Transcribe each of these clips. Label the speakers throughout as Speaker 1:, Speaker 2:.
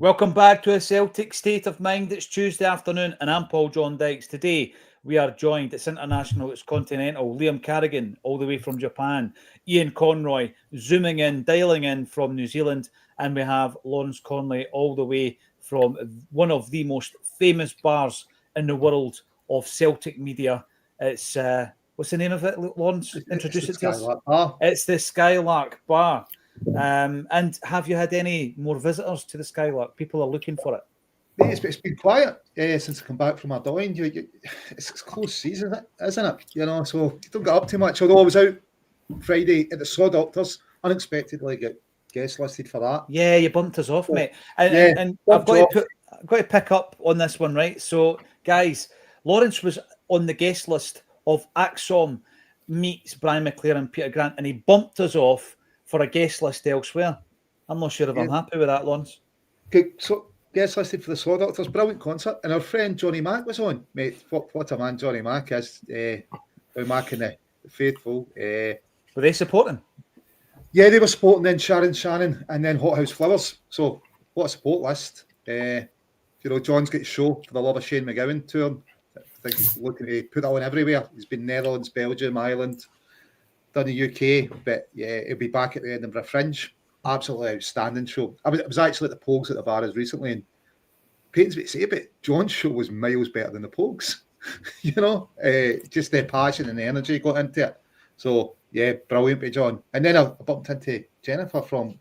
Speaker 1: Welcome back to a Celtic State of Mind. It's Tuesday afternoon and I'm Paul John Dykes. Today we are joined, it's international, it's continental, Liam Carrigan all the way from Japan, Ian Conroy zooming in, dialing in from New Zealand, and we have Lawrence Conley all the way from one of the most famous bars in the world of Celtic media. It's, what's the name of it, Lawrence? Introduce it to us. It's the Skylark Bar. And have you had any more visitors to the Skylark? People are looking for it.
Speaker 2: It's been quiet since I come back from Ardine. It's close season, isn't it? You know, so you don't get up too much. Although I was out Friday at the Saw Doctors, unexpectedly get guest listed for that.
Speaker 1: Yeah, you bumped us off, mate. And I've got to pick up on this one, right? So, guys, Lawrence was on the guest list of Acsom meets Brian McClare and Peter Grant, and he bumped us off for a guest list elsewhere. I'm not sure if I'm happy with that, Lawrence.
Speaker 2: Okay, so guest listed for the Saw Doctors, brilliant concert, and our friend Johnny Mack was on, mate. What a man Johnny Mack is. Mack and the faithful.
Speaker 1: Were they supporting?
Speaker 2: Yeah, they were supporting then Sharon Shannon and then Hothouse Flowers. So what a support list. John's got a show for the Love of Shane McGowan tour. I think he's looking to put that on everywhere. He's been Netherlands, Belgium, Ireland, done the UK, but yeah, he'll be back at the Edinburgh Fringe. Absolutely outstanding show. I was actually at the Pogues at the Bars recently, and pains me to say, but John's show was miles better than the Pogues. Just the passion and the energy got into it. So yeah, brilliant by John. And then I bumped into Jennifer from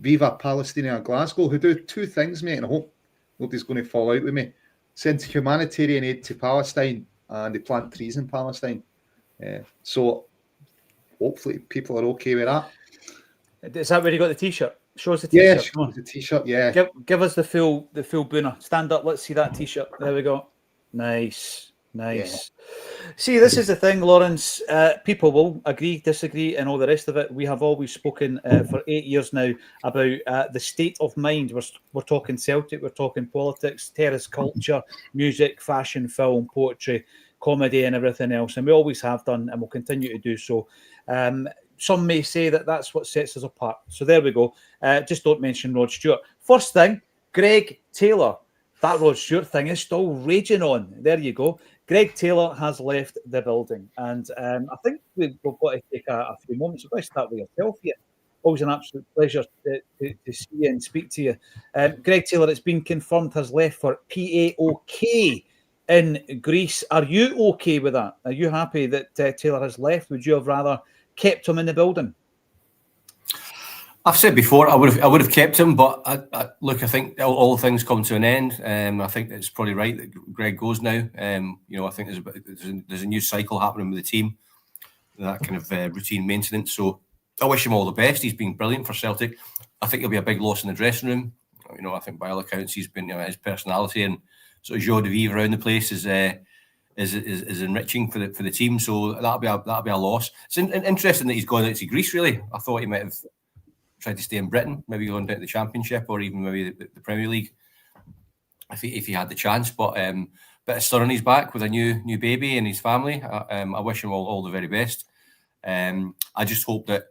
Speaker 2: Viva Palestina Glasgow, who do two things, mate, and I hope nobody's going to fall out with me. Send humanitarian aid to Palestine, and they plant trees in Palestine. So hopefully people are okay with that.
Speaker 1: Is that where you got the T-shirt? Show us the T-shirt.
Speaker 2: Yeah, show us the T-shirt, yeah.
Speaker 1: Give us the full booner. Stand up, let's see that T-shirt. There we go. Nice. Yeah. See, this is the thing, Lawrence. People will agree, disagree, and all the rest of it. We have always spoken for 8 years now about the state of mind. We're talking Celtic, we're talking politics, terrace culture, music, fashion, film, poetry, comedy, and everything else. And we always have done, and will continue to do so. Some may say that that's what sets us apart. So there we go. Just don't mention Rod Stewart. First thing, Greg Taylor. That Rod Stewart thing is still raging on. There you go. Greg Taylor has left the building. And I think we've got to take a few moments. We've got to start with yourself here. Always an absolute pleasure to see you and speak to you. Greg Taylor, it's been confirmed, has left for PAOK in Greece. Are you okay with that? Are you happy that Taylor has left? Would you have rather kept him in the building?
Speaker 3: I've said before I would have kept him, but look, I think all things come to an end. I think it's probably right that Greg goes now. I think there's a new cycle happening with the team, that kind of routine maintenance. So I wish him all the best. He's been brilliant for Celtic. I think he'll be a big loss in the dressing room. I think by all accounts he's been his personality and sort of joie de vivre around the place is enriching for the team. So that'll be a loss. It's interesting that he's gone out to Greece. Really, I thought he might have tried to stay in Britain, maybe going down to the Championship or even maybe the Premier League if he had the chance. But bit of sun on his back with a new baby and his family. I wish him all the very best. I just hope that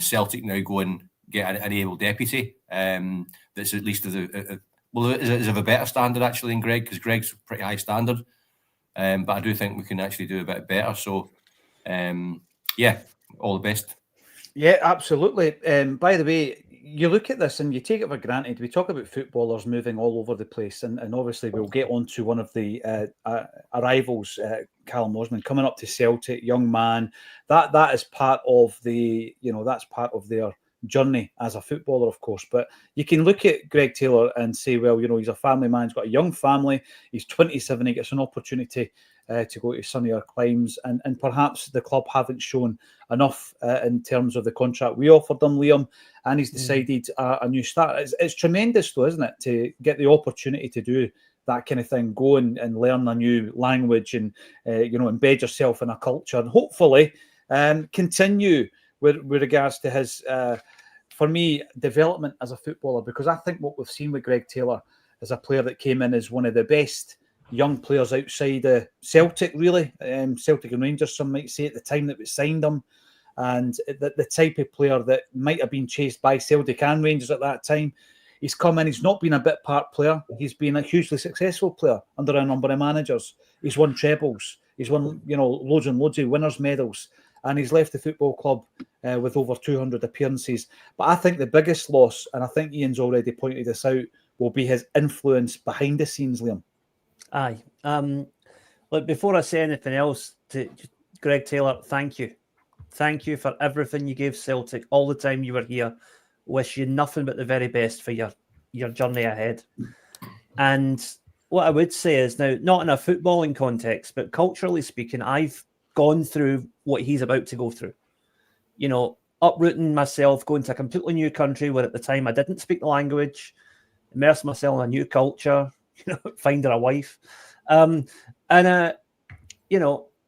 Speaker 3: Celtic now go and get an able deputy that's at least is of a better standard actually than Greg, because Greg's a pretty high standard. But I do think we can actually do a bit better. So, all the best.
Speaker 1: Yeah, absolutely. By the way, you look at this and you take it for granted. We talk about footballers moving all over the place, and obviously we'll get on to one of the arrivals, Callum Osmond, coming up to Celtic, young man. That is part of that's part of their journey as a footballer, of course. But you can look at Greg Taylor and say, well, he's a family man. He's got a young family. He's 27. He gets an opportunity to go to sunnier climes, and perhaps the club haven't shown enough in terms of the contract we offered him, Liam, and he's decided a new start. It's tremendous, though, isn't it, to get the opportunity to do that kind of thing, go and learn a new language and embed yourself in a culture, and hopefully continue with regards to his, for me, development as a footballer, because I think what we've seen with Greg Taylor is a player that came in as one of the best young players outside Celtic, really. Celtic and Rangers, some might say, at the time that we signed him. And the type of player that might have been chased by Celtic and Rangers at that time. He's come in, he's not been a bit part player. He's been a hugely successful player under a number of managers. He's won trebles. He's won, loads and loads of winners' medals. And he's left the football club with over 200 appearances. But I think the biggest loss, and I think Ian's already pointed this out, will be his influence behind the scenes, Liam.
Speaker 4: Aye. Look, before I say anything else, to Greg Taylor, thank you. Thank you for everything you gave Celtic all the time you were here. Wish you nothing but the very best for your journey ahead. And what I would say is now, not in a footballing context, but culturally speaking, I've gone through what he's about to go through. Uprooting myself, going to a completely new country where at the time I didn't speak the language, immerse myself in a new culture, finding a wife.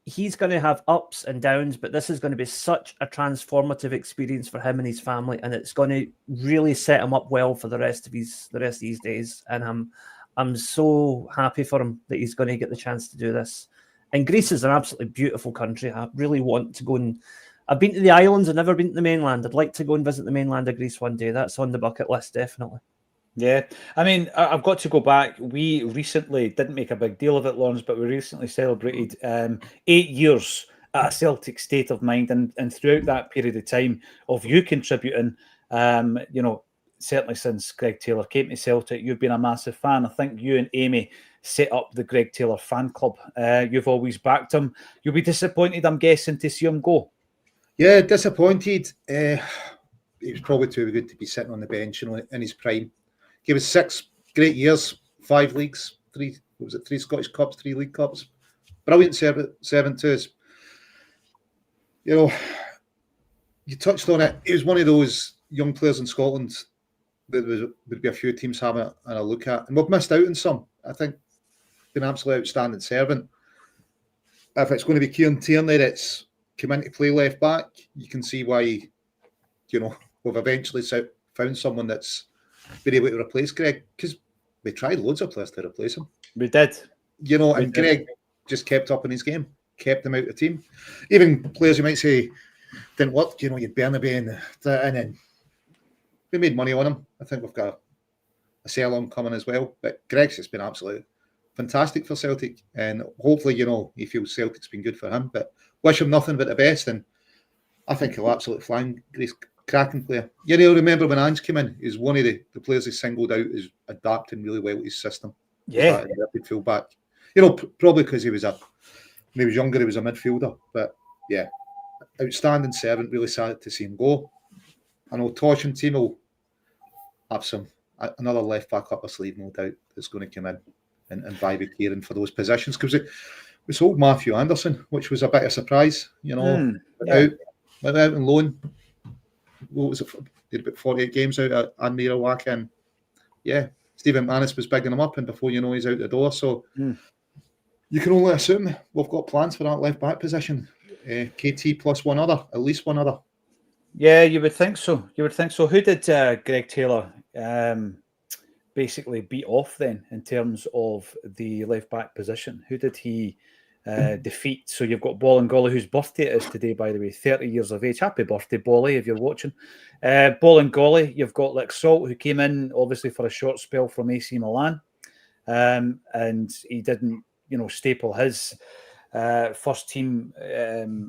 Speaker 4: He's going to have ups and downs, but this is going to be such a transformative experience for him and his family, and it's going to really set him up well for the rest of these days. And I'm so happy for him that he's going to get the chance to do this. And Greece is an absolutely beautiful country. I really want to go and... I've been to the islands. I've never been to the mainland. I'd like to go and visit the mainland of Greece one day. That's on the bucket list, definitely.
Speaker 1: Yeah. I mean, I've got to go back. We recently didn't make a big deal of it, Lawrence, but we recently celebrated 8 years at a Celtic State of Mind. And throughout that period of time of you contributing, certainly since Greg Taylor came to Celtic, you've been a massive fan. I think you and Amy set up the Greg Taylor fan club. You've always backed him. You'll be disappointed, I'm guessing, to see him go.
Speaker 2: Yeah, disappointed. He was probably too good to be sitting on the bench in his prime. Gave us 6 great years, 5 leagues, 3 Scottish Cups, 3 League Cups. Brilliant servant to us. You touched on it. He was one of those young players in Scotland that would be a few teams having a look at. And we've missed out on some. I think been an absolutely outstanding servant. If it's going to be Kieran Tierney that's come in to play left back, you can see why, we've eventually found someone that's been able to replace Greg, because we tried loads of players to replace him.
Speaker 1: We did.
Speaker 2: Greg just kept up in his game, kept him out of the team. Even players you might say didn't work, you had Bernabei and then we made money on him. I think we've got a sell-on coming as well. But Greg's just been absolutely fantastic for Celtic. And hopefully, he feels Celtic's been good for him. But wish him nothing but the best. And I think he'll absolutely fly. He's a cracking player. You'll remember when Ange came in, he's one of the players he singled out as adapting really well to his system.
Speaker 1: Yeah.
Speaker 2: Fullback. Probably because when he was younger, he was a midfielder. But yeah, outstanding servant. Really sad to see him go. I know Tosh and team will have another left back up their sleeve, no doubt, that's going to come in and vie with Kieran for those positions. Because we sold Matthew Anderson, which was a bit of a surprise, went out on loan. What was it? Did about 48 games out at Admira Waka, and yeah, Stephen Mannis was bigging him up, and before you know, he's out the door. So you can only assume we've got plans for that left back position. KT plus at least one other.
Speaker 1: Yeah, you would think so. Who did Greg Taylor basically beat off then in terms of the left back position? Who did he defeat? So you've got Bolingoli, whose birthday it is today, by the way, 30 years of age. Happy birthday, Bolly, if you're watching. Bolingoli, you've got Lick Salt, who came in obviously for a short spell from AC Milan, and he didn't, staple his first team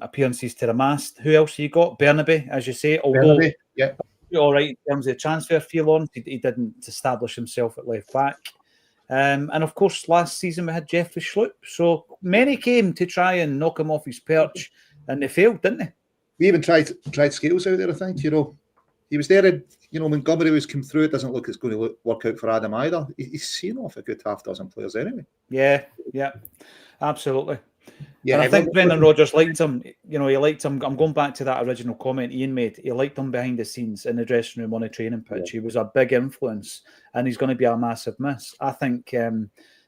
Speaker 1: appearances to the mast. Who else you got? Bernabei, as you say. Although,
Speaker 2: yeah,
Speaker 1: all right in terms of the transfer fee, Lawrence, he didn't establish himself at left back. And of course, last season we had Jeffrey Schlupp. So many came to try and knock him off his perch, and they failed, didn't they?
Speaker 2: We even tried Scales out there, I think. He was there, Montgomery was come through. It doesn't look it's going to work out for Adam either. He's seen off a good half dozen players anyway. Yeah,
Speaker 1: absolutely.
Speaker 2: Yeah,
Speaker 1: and I think Brendan Rodgers liked him. He liked him. I'm going back to that original comment Ian made. He liked him behind the scenes in the dressing room on a training pitch. He was a big influence, and he's going to be a massive miss. I think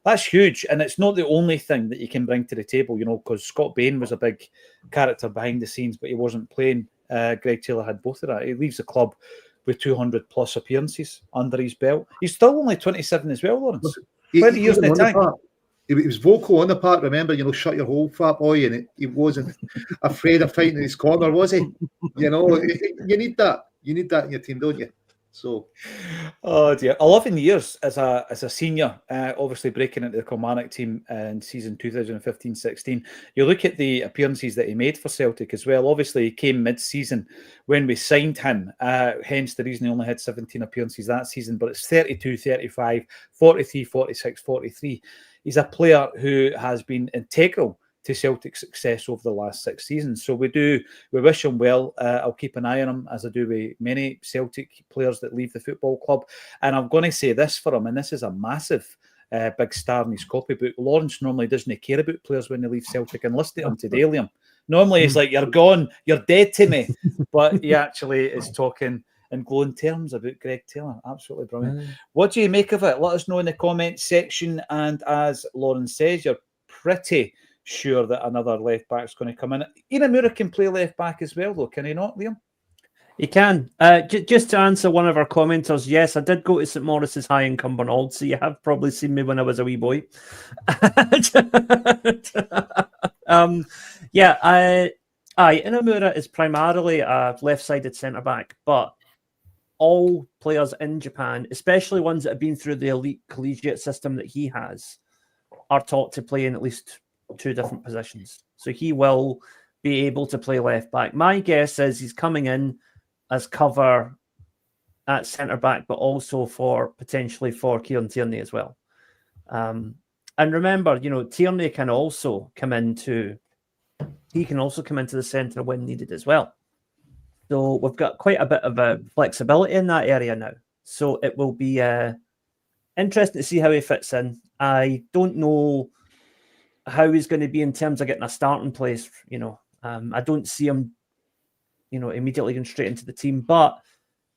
Speaker 1: that's huge, and it's not the only thing that you can bring to the table. Because Scott Bain was a big character behind the scenes, but he wasn't playing. Greg Taylor had both of that. He leaves the club with 200 plus appearances under his belt. He's still only 27 as well, Lawrence. 20 years in the tank.
Speaker 2: He was vocal on the park, remember, shut your hole, fat boy, and he wasn't afraid of fighting in his corner, was he? You need that. You need that in your team, don't you? So,
Speaker 1: Oh dear, 11 years as a senior, obviously breaking into the Kilmarnock team in season 2015-16. You look at the appearances that he made for Celtic as well. Obviously, he came mid-season when we signed him, hence the reason he only had 17 appearances that season, but it's 32, 35, 43, 46, 43. He's a player who has been integral to Celtic's success over the last 6 seasons. So we wish him well. I'll keep an eye on him, as I do with many Celtic players that leave the football club. And I'm going to say this for him, and this is a massive big star in his copybook. Lawrence normally doesn't care about players when they leave Celtic, and listen to him today, Liam. Normally he's like, you're gone, you're dead to me. But he actually is talking in glowing terms about Greg Taylor. Absolutely brilliant. What do you make of it? Let us know in the comments section. And as Lawrence says, you're pretty sure that another left back is going to come in. Ian Moura can play left back as well, though, can he not, Liam?
Speaker 4: He can. Just to answer one of our commenters, yes, I did go to St Maurice's High in Cumbernauld, so you have probably seen me when I was a wee boy. Ian Moura is primarily a left-sided centre-back, but all players in Japan, especially ones that have been through the elite collegiate system that he has, are taught to play in at least 2 different positions. So he will be able to play left back. My guess is he's coming in as cover at centre back, but also potentially for Kieran Tierney as well. And remember, Tierney can also come into the centre when needed as well. So we've got quite a bit of a flexibility in that area now. So it will be interesting to see how he fits in. I don't know how he's going to be in terms of getting a starting place. I don't see him, immediately going straight into the team. But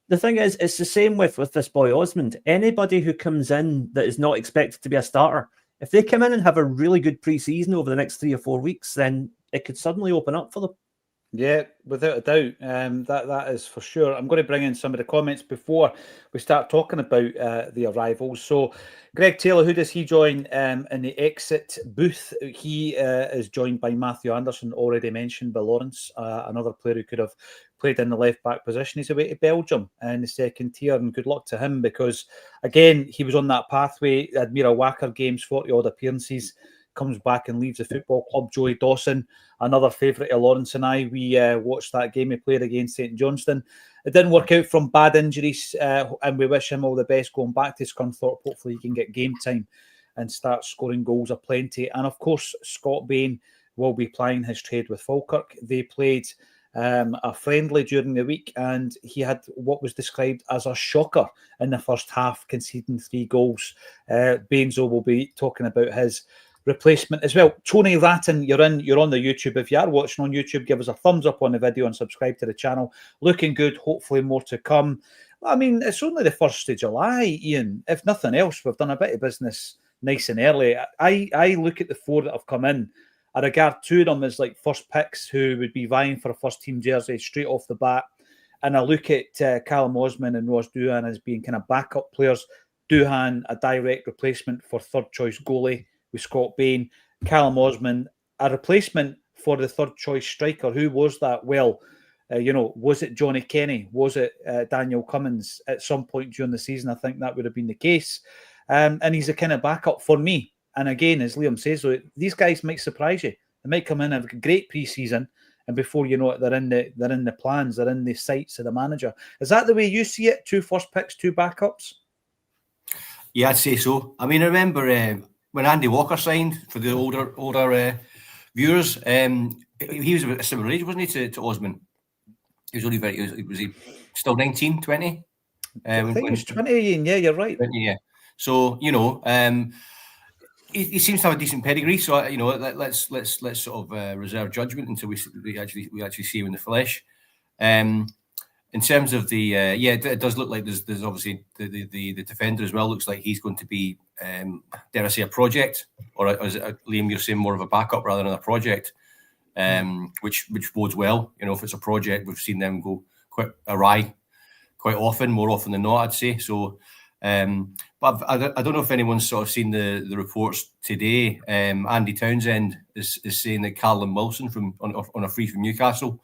Speaker 4: the thing is, it's the same with this boy Osmond. Anybody who comes in that is not expected to be a starter, if they come in and have a really good pre-season over the next 3 or 4 weeks, then it could suddenly open up for them.
Speaker 1: Yeah, without a doubt. That is for sure. I'm going to bring in some of the comments before we start talking about the arrivals. So, Greg Taylor, who does he join in the exit booth? He is joined by Matthew Anderson, already mentioned by Lawrence, another player who could have played in the left-back position. He's away to Belgium in the second tier, and good luck to him because, again, he was on that pathway. Admira Wacker games, 40-odd appearances, comes back and leaves the football club. Joey Dawson, another favourite of Lawrence and I, we watched that game he played against St Johnstone. It didn't work out from bad injuries, and we wish him all the best going back to Scunthorpe. Hopefully he can get game time and start scoring goals aplenty. And of course, Scott Bain will be plying his trade with Falkirk. They played a friendly during the week, and he had what was described as a shocker in the first half, conceding 3 goals. Bainzo will be talking about his replacement as well. Tony Ratton, you're on the YouTube. If you are watching on YouTube, give us a thumbs up on the video and subscribe to the channel. Looking good, hopefully more to come. I mean, it's only the 1st of July, Ian. If nothing else, we've done a bit of business nice and early. I look at the 4 that have come in. I regard 2 of them as like first picks who would be vying for a first team jersey straight off the bat. And I look at Callum Osmond and Ross Doohan as being kind of backup players. Doohan, a direct replacement for third choice goalie with Scott Bain. Callum Osmond, a replacement for the third choice striker. Who was that? Well, was it Johnny Kenny? Was it Daniel Cummins at some point during the season? I think that would have been the case. And he's a kind of backup for me. And again, as Liam says, these guys might surprise you. They might come in and have a great pre-season, and before you know it, they're in the plans, they're in the sights of the manager. Is that the way you see it? 2 first picks, 2 backups?
Speaker 3: Yeah, I'd say so. I mean, I remember when Andy Walker signed, for the older viewers, he was a similar age, wasn't he, to Osman? He was only was he still 19, 20?
Speaker 1: I think he was 20, and yeah, you're right.
Speaker 3: 20, yeah. So, he seems to have a decent pedigree. So, let's sort of reserve judgment until we actually see him in the flesh. In terms of the it does look like there's obviously the defender as well. Looks like he's going to be dare I say a project, or is it Liam? You're saying more of a backup rather than a project, which bodes well. If it's a project, we've seen them go quite awry quite often, more often than not, I'd say. So, but I don't know if anyone's sort of seen the reports today. Andy Townsend is saying that Callum Wilson on a free from Newcastle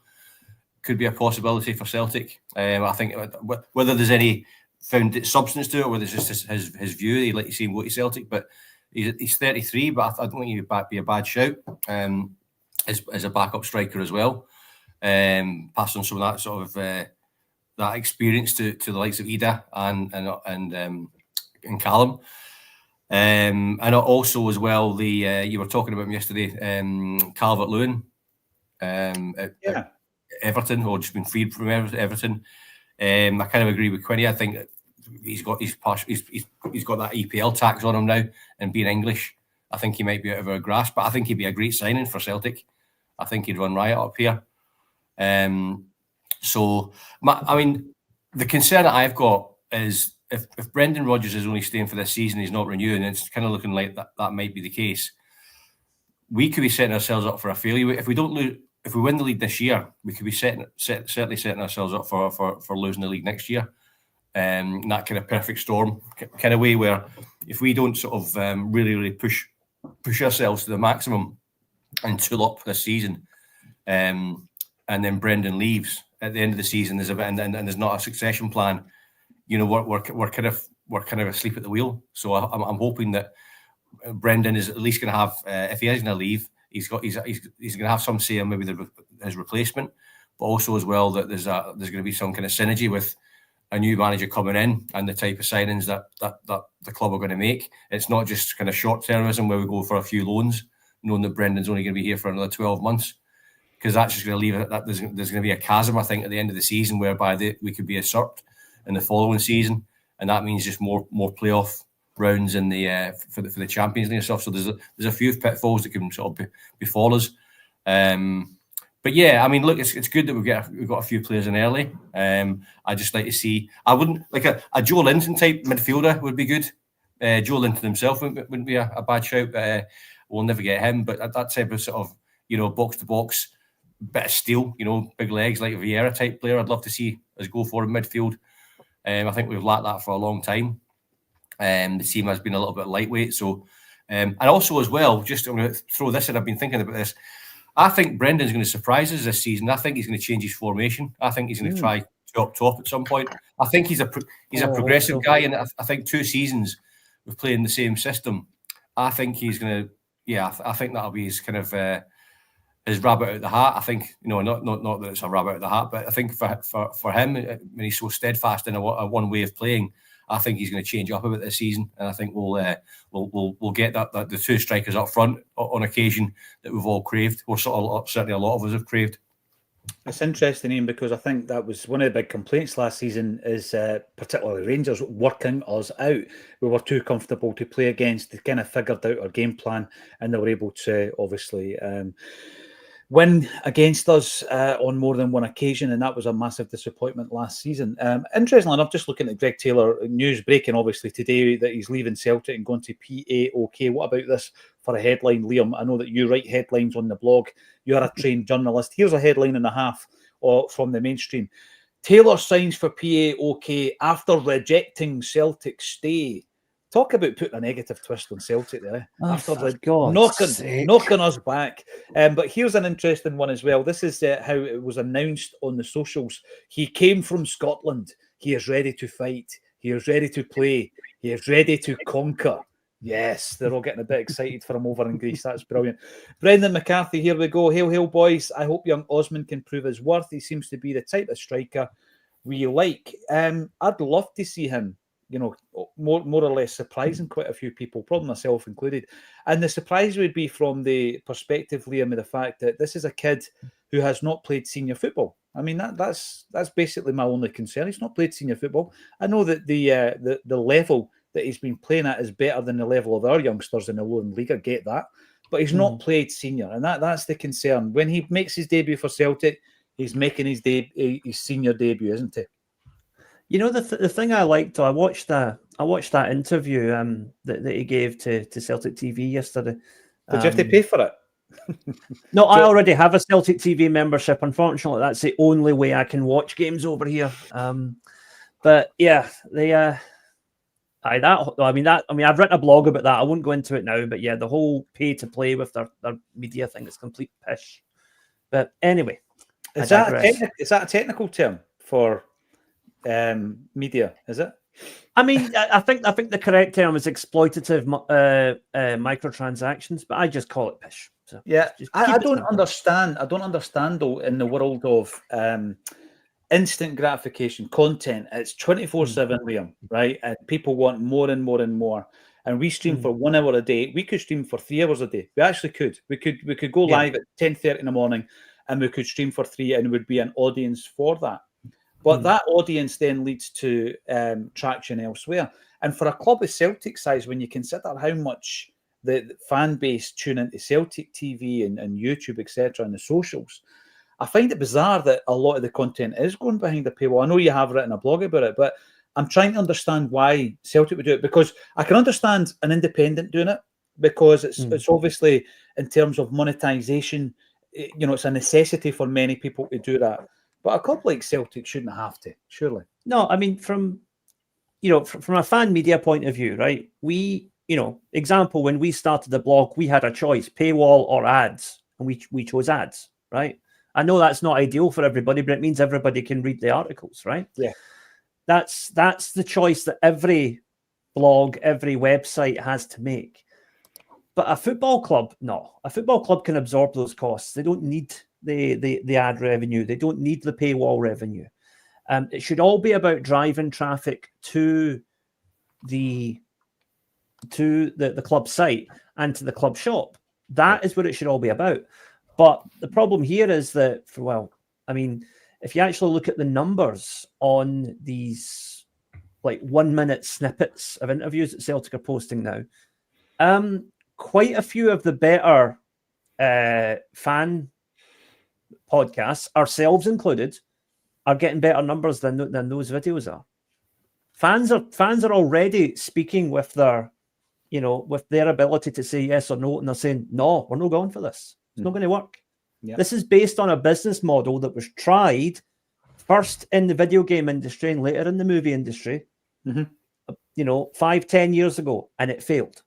Speaker 3: could be a possibility for Celtic. I think whether there's any found substance to it, or there's just his view. He'd like to see him go to Celtic, but he's 33, but I don't think he'd be a bad shout as a backup striker as well. Pass on some of that sort of that experience to the likes of Ida and Callum. And also as well, you were talking about him yesterday, Calvert-Lewin at Everton, or just been freed from Everton. I kind of agree with Quinny. I think he's got that EPL tax on him now, and being English, I think he might be out of our grasp. But I think he'd be a great signing for Celtic. I think he'd run riot up here. I mean, the concern that I've got is if Brendan Rodgers is only staying for this season, he's not renewing. It's kind of looking like that might be the case. We could be setting ourselves up for a failure if we don't lose. If we win the league this year, we could be certainly setting ourselves up for losing the league next year. That kind of perfect storm kind of way where if we don't sort of really push ourselves to the maximum and tool up this season, and then Brendan leaves at the end of the season, and there's not a succession plan. You know, we're kind of asleep at the wheel. So I'm hoping that Brendan is at least going to have, if he is going to leave, he's going to have some say on maybe his replacement, but also as well that there's going to be some kind of synergy with a new manager coming in and the type of signings that the club are going to make. It's not just kind of short termism where we go for a few loans, knowing that Brendan's only going to be here for another 12 months, because that's just going to leave it. That there's going to be a chasm, I think, at the end of the season whereby we could be usurped in the following season, and that means just more playoff rounds in the for the Champions League and stuff. So there's a few pitfalls that can sort of befall us. But yeah, I mean, look, it's good that we've got a few players in early. I just like to see. I wouldn't like a Joe Linton type midfielder would be good. Joe Linton himself wouldn't be a bad shout, but we'll never get him. But that type of sort of box to box, bit of steel, big legs like a Vieira type player, I'd love to see us go for in midfield. I think we've lacked that for a long time. The team has been a little bit lightweight. So, and also as well, I'm going to throw this in. I've been thinking about this. I think Brendan's going to surprise us this season. I think he's going to change his formation. I think he's going to try two up top at some point. I think he's a progressive guy, and I think 2 seasons of playing the same system. I think he's going to. Yeah, I think that'll be his kind of his rabbit out the hat. I think not that it's a rabbit out the hat, but I think for him, when he's so steadfast in a one way of playing, I think he's going to change up a bit this season, and I think we'll get that the 2 strikers up front on occasion that we've all craved, or certainly a lot of us have craved.
Speaker 1: It's interesting, Ian, because I think that was one of the big complaints last season is particularly Rangers working us out. We were too comfortable to play against. They kind of figured out our game plan, and they were able to obviously win against us on more than one occasion, and that was a massive disappointment last season. Interestingly enough, just looking at Greg Taylor, news breaking obviously today that he's leaving Celtic and going to PAOK. What about this for a headline, Liam? I know that you write headlines on the blog. You're a trained journalist. Here's a headline and a half from the mainstream. Taylor signs for PAOK after rejecting Celtic's stay. Talk about putting a negative twist on Celtic there. After knocking us back. But here's an interesting one as well. This is how it was announced on the socials. He came from Scotland. He is ready to fight. He is ready to play. He is ready to conquer. Yes, they're all getting a bit excited for him over in Greece. That's brilliant. Brendan McCarthy, here we go. Hail, hail, boys. I hope young Osmond can prove his worth. He seems to be the type of striker we like. I'd love to see him, more or less surprising quite a few people, probably myself included. And the surprise would be from the perspective, Liam, of the fact that this is a kid who has not played senior football. I mean, that's basically my only concern. He's not played senior football. I know that the level that he's been playing at is better than the level of our youngsters in the Lowland League. I get that. But he's not played senior, and that's the concern. When he makes his debut for Celtic, he's making his senior debut, isn't he?
Speaker 4: The thing I liked, I watched that interview that he gave to Celtic TV yesterday.
Speaker 1: Did you have to pay for it?
Speaker 4: No, I already have a Celtic TV membership. Unfortunately, that's the only way I can watch games over here. But yeah, I've written a blog about that. I won't go into it now, but yeah, the whole pay to play with their media thing is complete pish. But anyway,
Speaker 1: is that a technical term for media? Is it?
Speaker 4: I mean, I think the correct term is exploitative microtransactions, but I just call it pish. So
Speaker 1: Yeah,
Speaker 4: just
Speaker 1: I
Speaker 4: keep it
Speaker 1: don't
Speaker 4: simple.
Speaker 1: understand. I don't understand though in the world of instant gratification content. It's 24/7, Liam, right? And people want more and more and more. And we stream for 1 hour a day. We could stream for 3 hours a day. We actually could. We could go live at 10:30 in the morning, and we could stream for 3, and there would be an audience for that. But that audience then leads to traction elsewhere. And for a club of Celtic size, when you consider how much the fan base tune into Celtic TV and YouTube, etc., and the socials, I find it bizarre that a lot of the content is going behind the paywall. I know you have written a blog about it, but I'm trying to understand why Celtic would do it, because I can understand an independent doing it, because it's obviously, in terms of monetization, it's a necessity for many people to do that. But a club like Celtic shouldn't have to, surely.
Speaker 4: No, I mean, from a fan media point of view, right? We, example, when we started the blog, we had a choice, paywall or ads, and we chose ads, right? I know that's not ideal for everybody, but it means everybody can read the articles, right?
Speaker 1: Yeah.
Speaker 4: That's the choice that every blog, every website has to make. But a football club, no. A football club can absorb those costs. They don't need the ad revenue. They don't need the paywall revenue. It should all be about driving traffic to the club site and to the club shop. That is what it should all be about. But the problem here is that, if you actually look at the numbers on these like 1 minute snippets of interviews that Celtic are posting now, quite a few of the better fan podcasts, ourselves included, are getting better numbers than those videos are. Fans are already speaking with their, with their ability to say yes or no, and they're saying, no, we're not going for this. It's not going to work. Yeah. This is based on a business model that was tried first in the video game industry and later in the movie industry, 5-10 years ago, and it failed.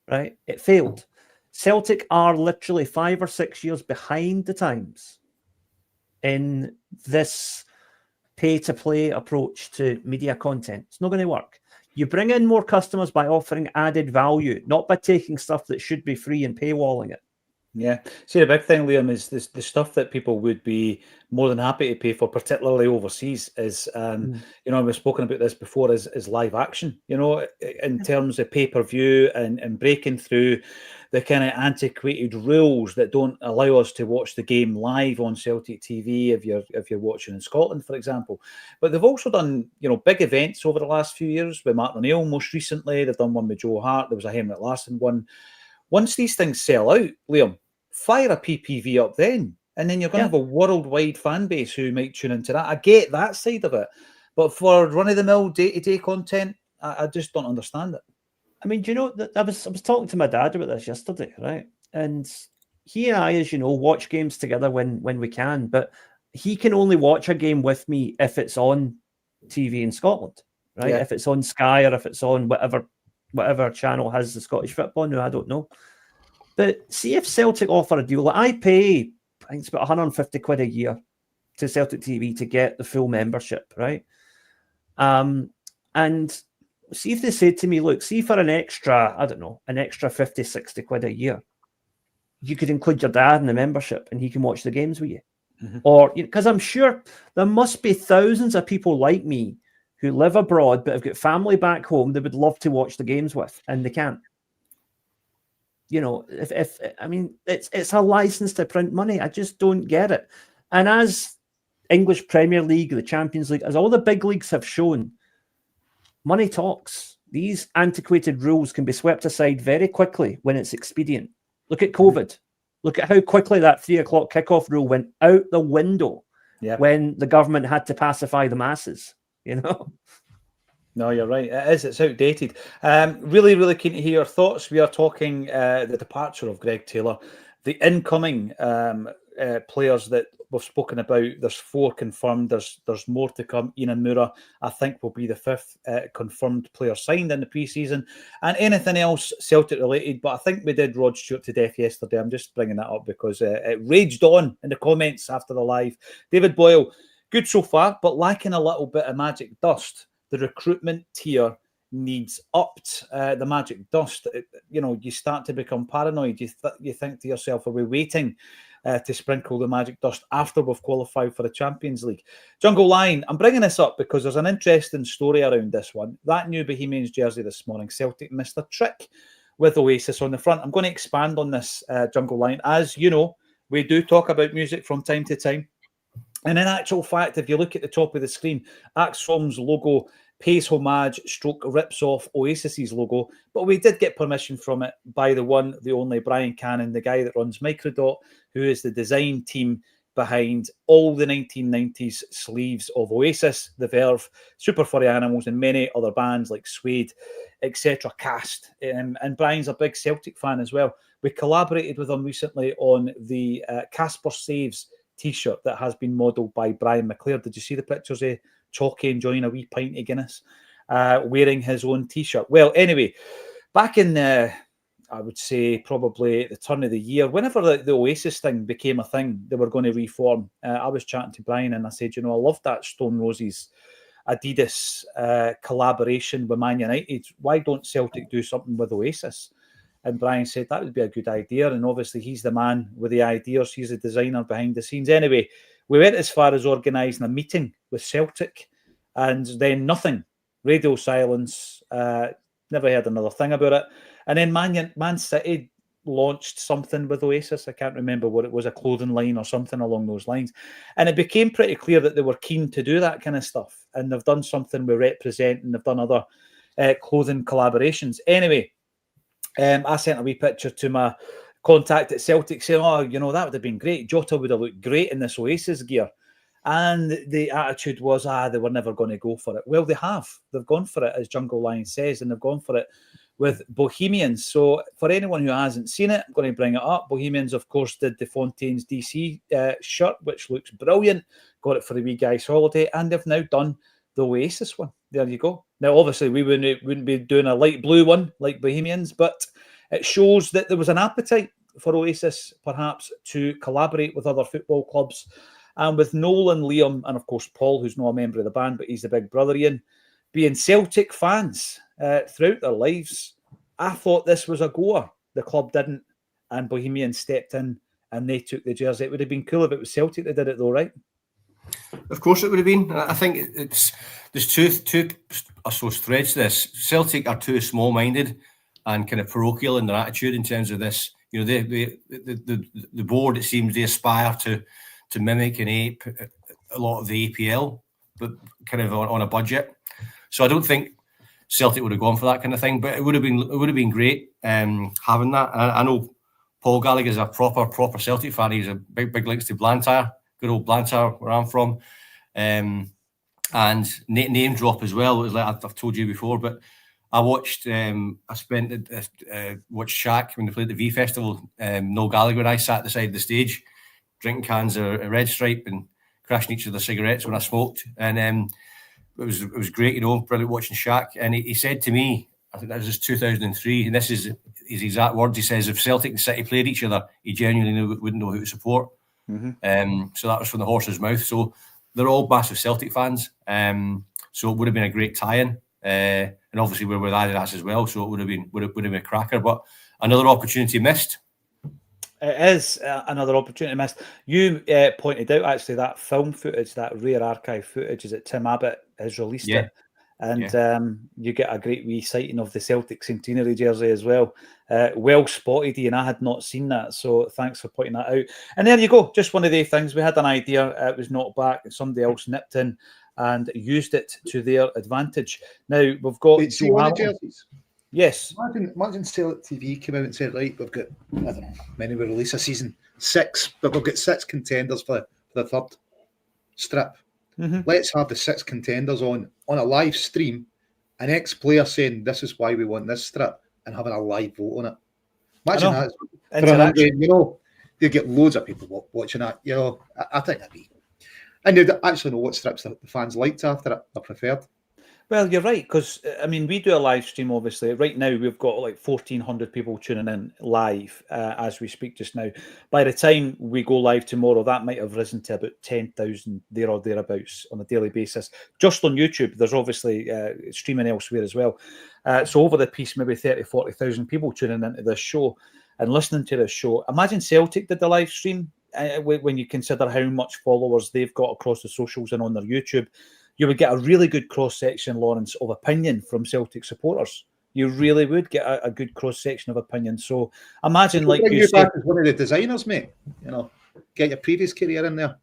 Speaker 4: Right? It failed. Celtic are literally 5 or 6 years behind the times in this pay-to-play approach to media content. It's not going to work. You bring in more customers by offering added value, not by taking stuff that should be free and paywalling it.
Speaker 1: Yeah. See, the big thing, Liam, is the stuff that people would be more than happy to pay for, particularly overseas, is, we've spoken about this before, is live action, in terms of pay-per-view and breaking through the kind of antiquated rules that don't allow us to watch the game live on Celtic TV if you're watching in Scotland, for example. But they've also done, big events over the last few years with Martin O'Neill most recently. They've done one with Joe Hart. There was a Henrik Larsson one. Once these things sell out, Liam, fire a PPV up then, and then you're going to have a worldwide fan base who might tune into that. I get that side of it, but for run-of-the-mill day-to-day content, I just don't understand it.
Speaker 4: I mean, do you know that I was talking to my dad about this yesterday, right? And he and I, as you know, watch games together when we can, but he can only watch a game with me if it's on TV in Scotland, right? Yeah. If it's on Sky or if it's on whatever channel has the Scottish football. No, I don't know. But see if Celtic offer a deal. Like I think it's about 150 quid a year to Celtic TV to get the full membership, right? And see if they say to me, look, see for an extra 50, 60 quid a year, you could include your dad in the membership and he can watch the games with you. Or, because I'm sure there must be thousands of people like me who live abroad but have got family back home they would love to watch the games with, and they can't. It's a license to print money. I just don't get it. And as English Premier League, the Champions League, as all the big leagues have shown, money talks. These antiquated rules can be swept aside very quickly when it's expedient. Look at COVID. Look at how quickly that 3 o'clock kickoff rule went out the window when the government had to pacify the masses,
Speaker 1: No, you're right. It is. It's outdated. Really, really keen to hear your thoughts. We are talking the departure of Greg Taylor, the incoming players that we've spoken about. There's 4 confirmed. There's more to come. Ian Moura, I think, will be the 5th confirmed player signed in the pre-season. And anything else Celtic related, but I think we did Rod Stewart to death yesterday. I'm just bringing that up because it raged on in the comments after the live. David Boyle, good so far, but lacking a little bit of magic dust. the recruitment tier needs upped. The magic dust, you start to become paranoid. You think to yourself, are we waiting to sprinkle the magic dust after we've qualified for the Champions League? Jungle Lion, I'm bringing this up because there's an interesting story around this one. That new Bohemians jersey this morning, Celtic missed a trick with Oasis on the front. I'm going to expand on this, Jungle Lion. As you know, we do talk about music from time to time. And in actual fact, if you look at the top of the screen, Acsom's logo pays homage / rips off Oasis's logo, but we did get permission from it by the one, the only Brian Cannon, the guy that runs Microdot, who is the design team behind all the 1990s sleeves of Oasis, The Verve, Super Furry Animals, and many other bands like Suede, etc. Cast. And Brian's a big Celtic fan as well. We collaborated with him recently on the Casper Saves T-shirt that has been modelled by Brian McClare. Did you see the pictures of Chalky enjoying a wee pint of Guinness, wearing his own T-shirt? Well, anyway, back in I would say probably at the turn of the year, whenever the Oasis thing became a thing, they were going to reform. I was chatting to Brian and I said, I love that Stone Roses Adidas collaboration with Man United. Why don't Celtic do something with Oasis? And Brian said that would be a good idea. And obviously he's the man with the ideas. He's the designer behind the scenes. Anyway, we went as far as organising a meeting with Celtic and then nothing. Radio silence. Never heard another thing about it. And then Man City launched something with Oasis. I can't remember what it was, a clothing line or something along those lines. And it became pretty clear that they were keen to do that kind of stuff. And they've done something with Represent and they've done other clothing collaborations. Anyway, I sent a wee picture to my contact at Celtic saying, that would have been great. Jota would have looked great in this Oasis gear. And the attitude was, they were never going to go for it. Well, they have. They've gone for it, as Jungle Lion says, and they've gone for it with Bohemians. So for anyone who hasn't seen it, I'm going to bring it up. Bohemians, of course, did the Fontaine's DC shirt, which looks brilliant. Got it for the wee guy's holiday. And they've now done the Oasis one. There you go. Now, obviously, we wouldn't be doing a light blue one like Bohemians, but it shows that there was an appetite for Oasis, perhaps, to collaborate with other football clubs. And with Noel and Liam, and of course Paul, who's not a member of the band, but he's the big brother Ian, being Celtic fans throughout their lives, I thought this was a goer. The club didn't, and Bohemian stepped in and they took the jersey. It would have been cool if it was Celtic that did it though, right?
Speaker 3: Of course it would have been. I think there's two I suppose threads to this. Celtic are too small-minded and kind of parochial in their attitude in terms of this. The board, it seems, they aspire to mimic and ape a lot of the APL, but kind of on a budget. So I don't think Celtic would have gone for that kind of thing, but it would have been great having that. I know Paul Gallagher is a proper Celtic fan. He's a big links to Blantyre, good old Blantyre, where I'm from, and name drop as well. It was like I've told you before, but I watched. Watched Shaq when they played at the V Festival. Noel Gallagher and I sat at the side of the stage, drinking cans of Red Stripe and crashing each other's cigarettes when I smoked, and it was great, brilliant watching Shaq. And he said to me, I think that was 2003, and this is his exact words. He says, if Celtic and City played each other, he genuinely wouldn't know who to support. Mm-hmm. So that was from the horse's mouth. So they're all massive Celtic fans. So it would have been a great tie-in, and obviously we're with Adidas as well. So it would have been a cracker. But another opportunity missed.
Speaker 1: It is another opportunity missed. You pointed out actually that film footage, that rare archive footage, is that Tim Abbott has released it, and you get a great wee sighting of the Celtic centenary jersey as well. Well spotted, Ian. I had not seen that, so thanks for pointing that out. And there you go, just one of the things. We had an idea, it was knocked back, and somebody else nipped in and used it to their advantage. Now we've got
Speaker 2: jerseys.
Speaker 1: Yes.
Speaker 2: Imagine Celtic TV came out and said, right, we've got, I don't know, many will release a season, 6, but we've got 6 contenders for the third strip. Mm-hmm. Let's have the 6 contenders on a live stream, an ex-player saying, this is why we want this strip, and having a live vote on it. Imagine that. For an game, you get loads of people watching that. I think that'd be... And you'd actually know what strips the fans liked after it, or preferred.
Speaker 1: Well, you're right, because I mean, we do a live stream. Obviously, right now we've got like 1,400 people tuning in live as we speak just now. By the time we go live tomorrow, that might have risen to about 10,000 there or thereabouts on a daily basis. Just on YouTube, there's obviously streaming elsewhere as well. So over the piece, maybe 30, 40,000 people tuning into this show and listening to this show. Imagine Celtic did the live stream when you consider how much followers they've got across the socials and on their YouTube. You would get a really good cross-section, Lawrence, of opinion from Celtic supporters. You really would get a good cross-section of opinion. So imagine, like
Speaker 2: you back as one of the designers, mate. You know, get your previous career in there.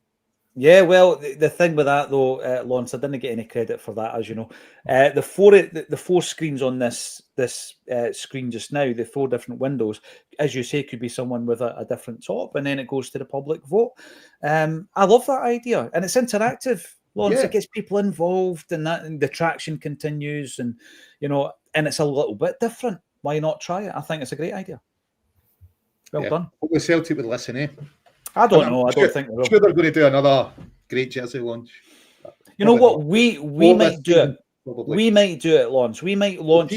Speaker 1: Yeah, well, the thing with that though, Lawrence, I didn't get any credit for that, as you know. The four screens on this screen just now, the four different windows, as you say, could be someone with a different top, and then it goes to the public vote. I love that idea, and it's interactive. Lawrence, it gets people involved, and the traction continues, and and it's a little bit different. Why not try it? I think it's a great idea. Well done.
Speaker 2: Hopefully Celtic would listen, eh?
Speaker 1: I don't know. I don't think they will.
Speaker 2: I'm sure they're going to do another great jersey launch.
Speaker 1: You know what? We might do it. Probably. We might do it, Lawrence. We might launch.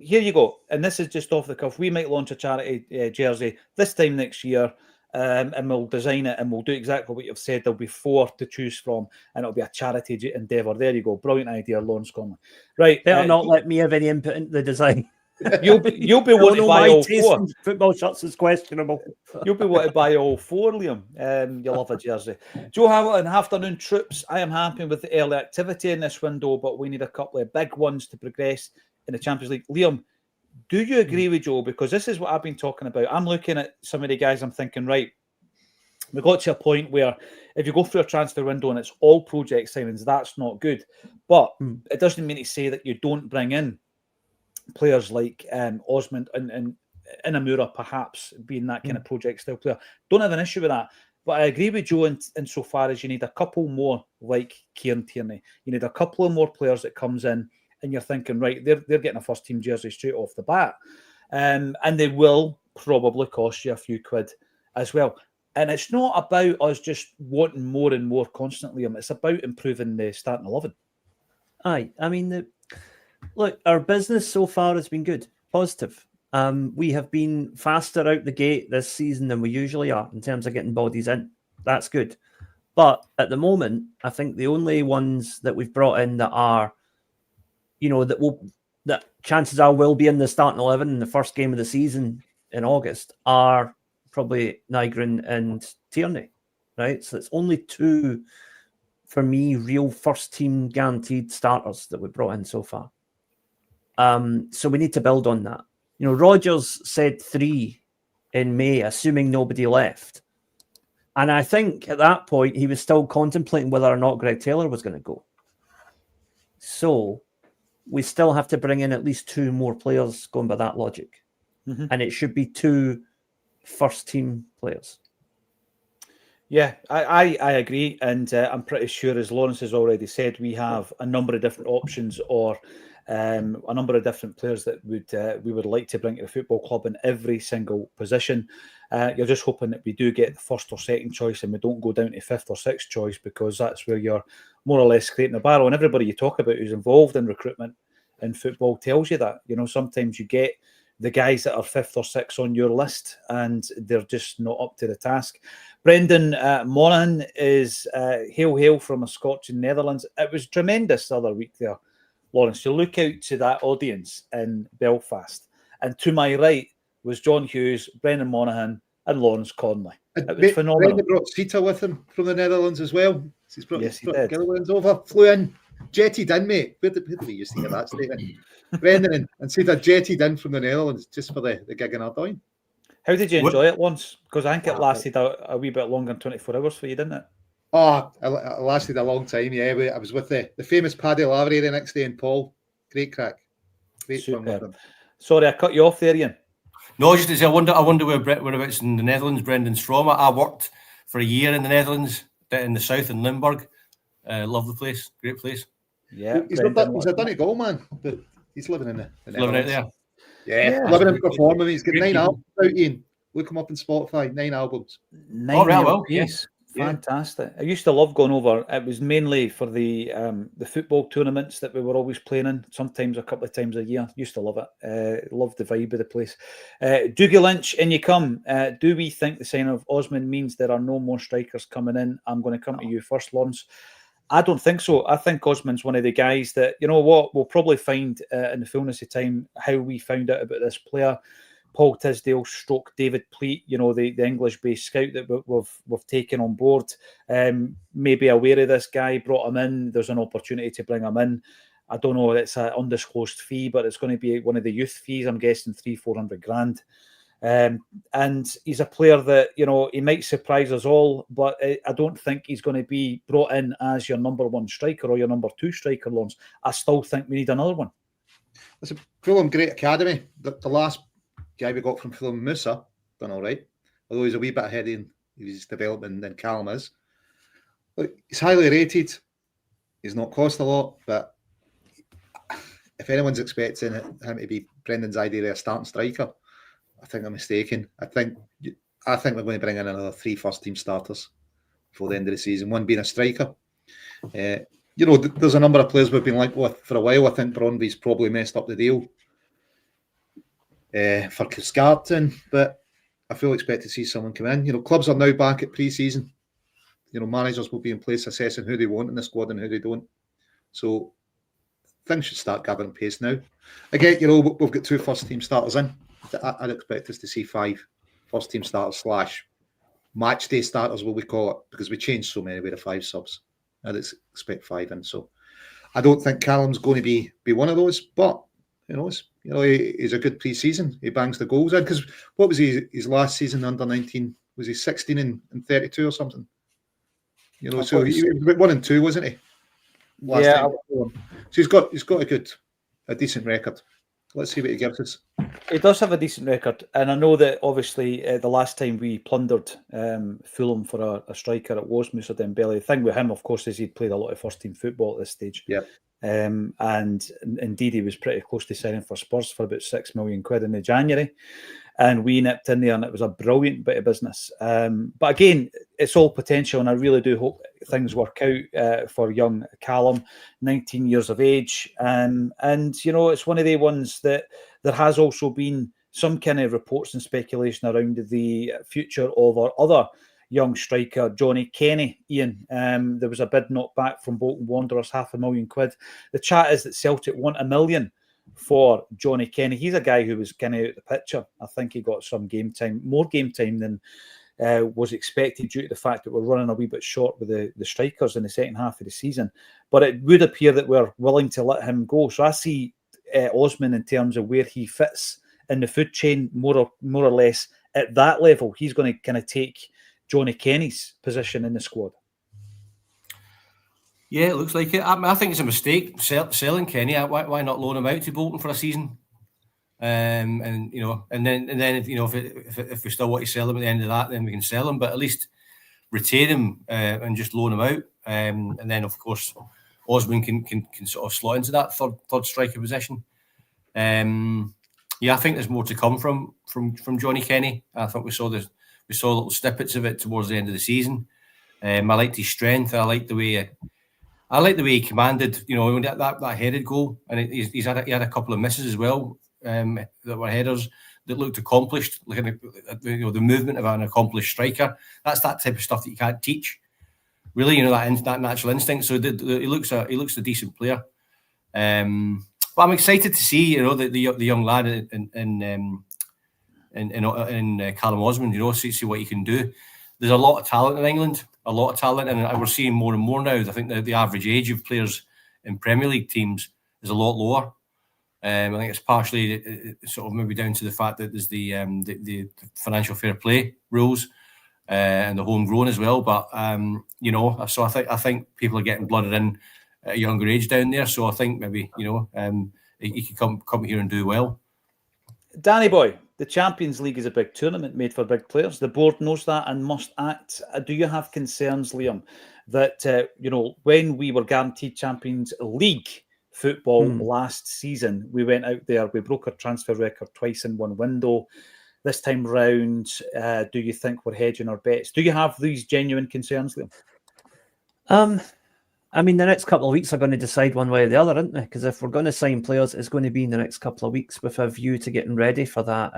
Speaker 1: Here you go. And this is just off the cuff. We might launch a charity jersey this time next year. And we'll design it and we'll do exactly what you've said. There'll be 4 to choose from, and it'll be a charity endeavour. There you go. Brilliant idea, Lawrence Conley. Right.
Speaker 4: Better not let me have any input into the design.
Speaker 1: You'll be wanting to buy all 4.
Speaker 4: Football shirts is questionable.
Speaker 1: You'll be wanting to buy all 4, Liam. You'll love a jersey. Joe Hamilton, afternoon troops. I am happy with the early activity in this window, but we need a couple of big ones to progress in the Champions League. Liam, do you agree with Joe? Because this is what I've been talking about. I'm looking at some of the guys, I'm thinking, right, we got to a point where if you go through a transfer window and it's all project signings, that's not good. But it doesn't mean to say that you don't bring in players like Osmond and Inamura, perhaps being that kind of project style player. Don't have an issue with that. But I agree with Joe insofar as you need a couple more like Kieran Tierney. You need a couple of more players that comes in and you're thinking, right, they're getting a first team jersey straight off the bat. And they will probably cost you a few quid as well. And it's not about us just wanting more and more constantly. It's about improving the starting 11.
Speaker 4: Aye. I mean, look, our business so far has been good, positive. We have been faster out the gate this season than we usually are in terms of getting bodies in. That's good. But at the moment, I think the only ones that we've brought in that are, that chances are will be in the starting 11 in the first game of the season in August are probably Nygren and Tierney, right? So it's only 2, for me, real first team guaranteed starters that we've brought in so far. So we need to build on that. Rodgers said 3 in May, assuming nobody left. And I think at that point, he was still contemplating whether or not Greg Taylor was going to go. So we still have to bring in at least 2 more players going by that logic. Mm-hmm. And it should be 2 first team players.
Speaker 1: Yeah, I agree. And I'm pretty sure, as Lawrence has already said, we have a number of different options or a number of different players that we would like to bring to the football club in every single position. You're just hoping that we do get the first or second choice and we don't go down to 5th or 6th choice, because that's where you're more or less creating a barrel. And everybody you talk about who's involved in recruitment in football tells you that. Sometimes you get the guys that are 5th or 6th on your list and they're just not up to the task. Brendan Monaghan is hail from a Scotch in Netherlands. It was tremendous the other week there, Lawrence. You look out to that audience in Belfast, and to my right was John Hughes, Brendan Monaghan, and Lawrence Conley. It was phenomenal.
Speaker 2: Brendan brought Sita with him from the Netherlands as well. He's brought,
Speaker 1: yes, he did.
Speaker 2: Gillilands over, flew in, jetted in, mate. Where did we used to hear that statement? Brendan and Sita jetted in from the Netherlands just for the gig in Ardoyne.
Speaker 1: How did you enjoy it, Lawrence? Because I think it lasted a wee bit longer than 24 hours for you, didn't it?
Speaker 2: Oh, it lasted a long time, yeah. I was with the famous Paddy Lavery the next day and Paul. Great crack. Great fun with him. Sorry,
Speaker 1: I cut you off there, Ian.
Speaker 3: No, just to say, I wonder whereabouts in the Netherlands Brendan's from. I worked for a year in the Netherlands, in the south in Limburg. Love the place. Great place.
Speaker 2: Yeah. He's a Donegal man, but he's living in the Netherlands.
Speaker 3: Living out there.
Speaker 2: Yeah, living and performing. He's got 9 albums out, Ian. Look him up on Spotify. 9 albums.
Speaker 1: 9
Speaker 3: well,
Speaker 1: yes. Fantastic. I used to love going over. It was mainly for the football tournaments that we were always playing in, sometimes a couple of times a year. Used to love it. Loved the vibe of the place. Dougie Lynch, in you come. Do we think the sign of Osmond means there are no more strikers coming in? I'm going to come to you first, Lawrence. I don't think so. I think Osmond's one of the guys that, you know what, we'll probably find in the fullness of time how we found out about this player. Paul Tisdale / David Pleat, you know, the English-based scout that we've taken on board, maybe aware of this guy, brought him in. There's an opportunity to bring him in. I don't know, it's an undisclosed fee, but it's going to be one of the youth fees. I'm guessing 300-400 grand. And he's a player that, you know, he might surprise us all, but I don't think he's going to be brought in as your number one striker or your number two striker, Lawrence. I still think we need another one.
Speaker 2: Listen, Fulham, great academy. The last guy we got from Fulham, Musa, done all right. Although he's a wee bit ahead in his development than Callum is. Look, he's highly rated. He's not cost a lot, but if anyone's expecting him to be Brendan's idea of a starting striker, I think I'm mistaken. I think we're going to bring in another 3 first-team starters before the end of the season, one being a striker. You know, there's a number of players we've been linked with for a while. I think Brondby's probably messed up the deal for Scarton, but I fully expect to see someone come in. You know, clubs are now back at pre-season. You know, managers will be in place assessing who they want in the squad and who they don't. So things should start gathering pace now. Again, you know, we've got 2 first-team starters in. I'd expect us to see 5 first-team starters / match day starters, what we call it, because we changed so many with the 5 subs. I'd expect 5 in. So I don't think Callum's going to be one of those, but he's a good pre-season. He bangs the goals in, because what was his last season under 19? Was he 16 and 32 or something? You know, so he was 1 and 2, wasn't he? Last time. So he's got a decent record. Let's see what he gives us.
Speaker 1: He does have a decent record, and I know that obviously the last time we plundered Fulham for a striker, it was Moussa Dembele. The thing with him, of course, is he'd played a lot of first-team football at this stage.
Speaker 2: Yeah.
Speaker 1: And indeed, he was pretty close to signing for Spurs for about £6 million in the January. And we nipped in there, and it was a brilliant bit of business. But again, it's all potential, and I really do hope things work out for young Callum, 19 years of age. And, you know, it's one of the ones that there has also been some kind of reports and speculation around the future of our other young striker, Johnny Kenny, Ian. There was a bid knocked back from Bolton Wanderers, £500,000. The chat is that Celtic want £1 million for Johnny Kenny. He's a guy who was kind of out the picture. I think he got some game time, more game time than was expected due to the fact that we're running a wee bit short with the strikers in the second half of the season. But it would appear that we're willing to let him go. So I see Osman in terms of where he fits in the food chain, more or less at that level. He's going to kind of take Johnny Kenny's position in the squad.
Speaker 3: Yeah, it looks like it. I think it's a mistake selling Kenny. Why not loan him out to Bolton for a season? And then if we still want to sell him at the end of that, then we can sell him. But at least retain him and just loan him out. And then of course Osman can sort of slot into that third striker position. I think there's more to come from Johnny Kenny. I think we saw little snippets of it towards the end of the season. I liked his strength. I like the way he commanded, you know, that headed goal, and he had a couple of misses as well that were headers that looked accomplished. Looking at the movement of an accomplished striker, that's that type of stuff that you can't teach. Really, you know, that natural instinct. So he looks a decent player. But I'm excited to see, you know, the young lad in Callum Osmond, you know, see what he can do. There's a lot of talent in England, and we're seeing more and more now. I think the average age of players in Premier League teams is a lot lower. I think it's partially sort of maybe down to the fact that there's the financial fair play rules and the homegrown as well. But you know, so I think people are getting blooded in at a younger age down there. So I think maybe, you know, he could come here and do well.
Speaker 1: Danny boy, the Champions League is a big tournament made for big players. The board knows that and must act. Do you have concerns, Liam, that you know, when we were guaranteed Champions League football last season, we went out there, we broke our transfer record twice in one window. this time round, do you think we're hedging our bets? Do you have these genuine concerns, Liam?
Speaker 4: I mean, the next couple of weeks are going to decide one way or the other, aren't they? Because if we're going to sign players, it's going to be in the next couple of weeks with a view to getting ready for that,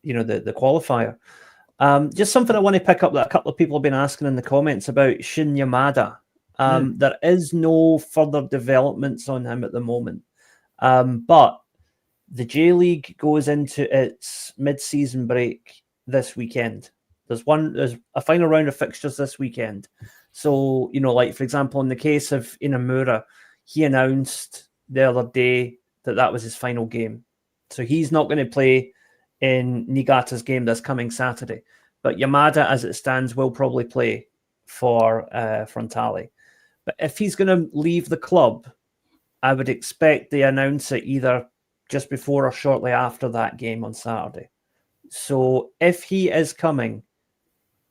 Speaker 4: the qualifier. Just something I want to pick up that a couple of people have been asking in the comments about Shin Yamada. There is no further developments on him at the moment. But the J-League goes into its mid-season break this weekend. There's a final round of fixtures this weekend. So, like, for example, in the case of Inamura, he announced the other day that was his final game. So he's not going to play in Niigata's game this coming Saturday. But Yamada, as it stands, will probably play for Frontale. But if he's going to leave the club, I would expect they announce it either just before or shortly after that game on Saturday. So if he is coming,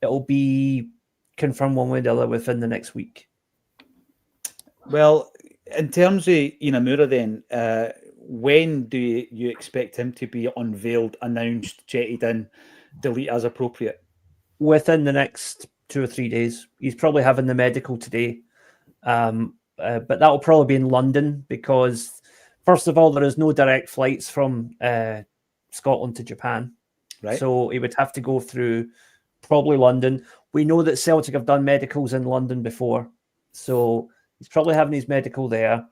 Speaker 4: it'll be confirmed one way or the other within the next week.
Speaker 1: Well, in terms of Inamura then, when do you expect him to be unveiled, announced, jetted in, delete as appropriate?
Speaker 4: Within the next 2 or 3 days. He's probably having the medical today. But that will probably be in London because, first of all, there is no direct flights from Scotland to Japan.
Speaker 1: Right.
Speaker 4: So he would have to go through probably London. We know that Celtic have done medicals in London before. So he's probably having his medical there.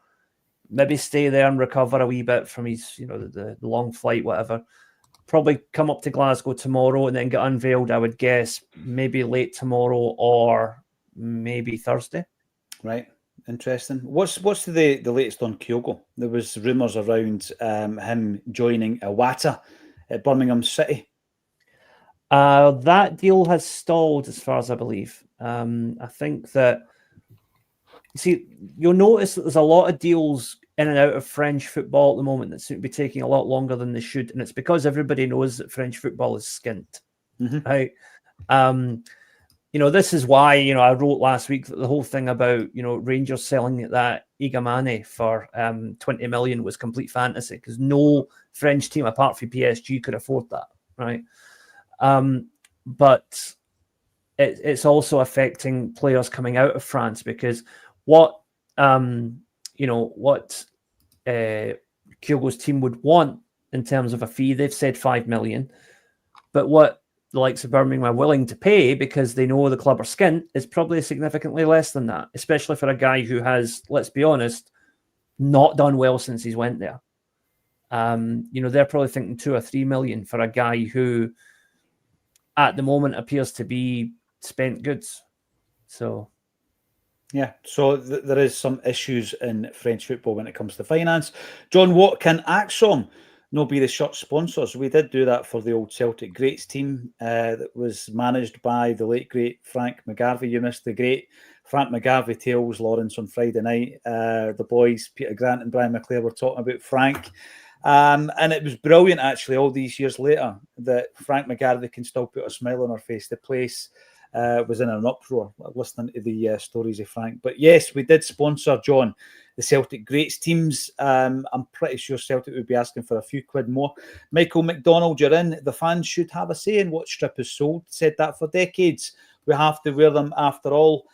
Speaker 4: Maybe stay there and recover a wee bit from his, the long flight, whatever. Probably come up to Glasgow tomorrow and then get unveiled, I would guess, maybe late tomorrow or maybe Thursday.
Speaker 1: Right. Interesting. What's the latest on Kyogo? There was rumours around him joining Iwata at Birmingham City.
Speaker 4: That deal has stalled as far as I believe. I think that, you'll notice that there's a lot of deals in and out of French football at the moment that seem to be taking a lot longer than they should. And it's because everybody knows that French football is skint.
Speaker 1: Mm-hmm.
Speaker 4: Right? This is why, I wrote last week that the whole thing about, Rangers selling that Igamane for 20 million was complete fantasy because no French team apart from PSG could afford that, right? But it's also affecting players coming out of France because what Kyogo's team would want in terms of a fee, they've said 5 million, but what the likes of Birmingham are willing to pay because they know the club are skint is probably significantly less than that, especially for a guy who has, let's be honest, not done well since he's went there. They're probably thinking 2 or 3 million for a guy who at the moment appears to be spent goods. So
Speaker 1: yeah, so there is some issues in French football when it comes to finance. John, what can Acsom no be the shirt sponsors? We did do that for the old Celtic Greats team that was managed by the late great Frank McGarvey. You missed the great Frank McGarvey tales, Lawrence, on Friday night. The boys, Peter Grant and Brian McClare, were talking about Frank. And it was brilliant, actually, all these years later, that Frank McGarvey can still put a smile on her face. The place was in an uproar listening to the stories of Frank. But yes, we did sponsor, John, the Celtic Greats teams. I'm pretty sure Celtic would be asking for a few quid more. Michael McDonald, you're in. The fans should have a say in what strip is sold. Said that for decades. We have to wear them after all.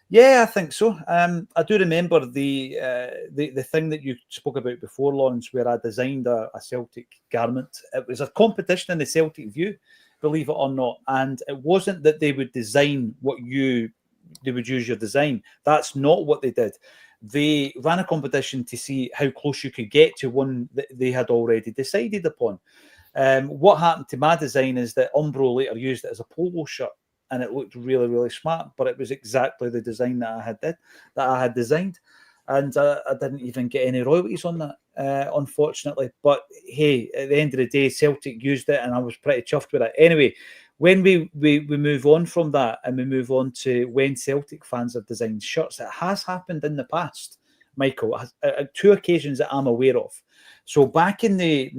Speaker 1: Yeah, I think so. I do remember the thing that you spoke about before, Lawrence, where I designed a Celtic garment. It was a competition in the Celtic View, believe it or not. And it wasn't that they would design they would use your design. That's not what they did. They ran a competition to see how close you could get to one that they had already decided upon. What happened to my design is that Umbro later used it as a polo shirt, and it looked really, really smart, but it was exactly the design that I had designed. And I didn't even get any royalties on that, unfortunately. But hey, at the end of the day, Celtic used it, and I was pretty chuffed with it. Anyway, when we move on from that and we move on to when Celtic fans have designed shirts, it has happened in the past, Michael, at 2 occasions that I'm aware of. So back in the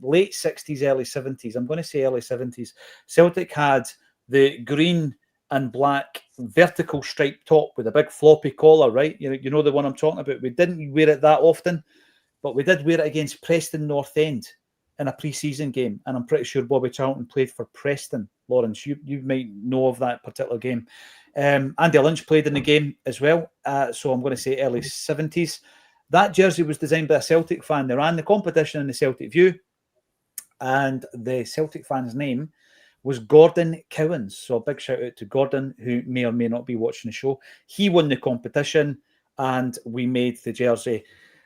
Speaker 1: late 60s, early 70s, I'm going to say early 70s, Celtic had the green and black vertical striped top with a big floppy collar, right? You know the one I'm talking about. We didn't wear it that often, but we did wear it against Preston North End in a pre-season game, and I'm pretty sure Bobby Charlton played for Preston. Lawrence, you might know of that particular game. Andy Lynch played in the game as well, so I'm going to say early 70s. That jersey was designed by a Celtic fan. They ran the competition in the Celtic View, and the Celtic fan's name was Gordon Cowans. So a big shout out to Gordon, who may or may not be watching the show. He won the competition, and we made the jersey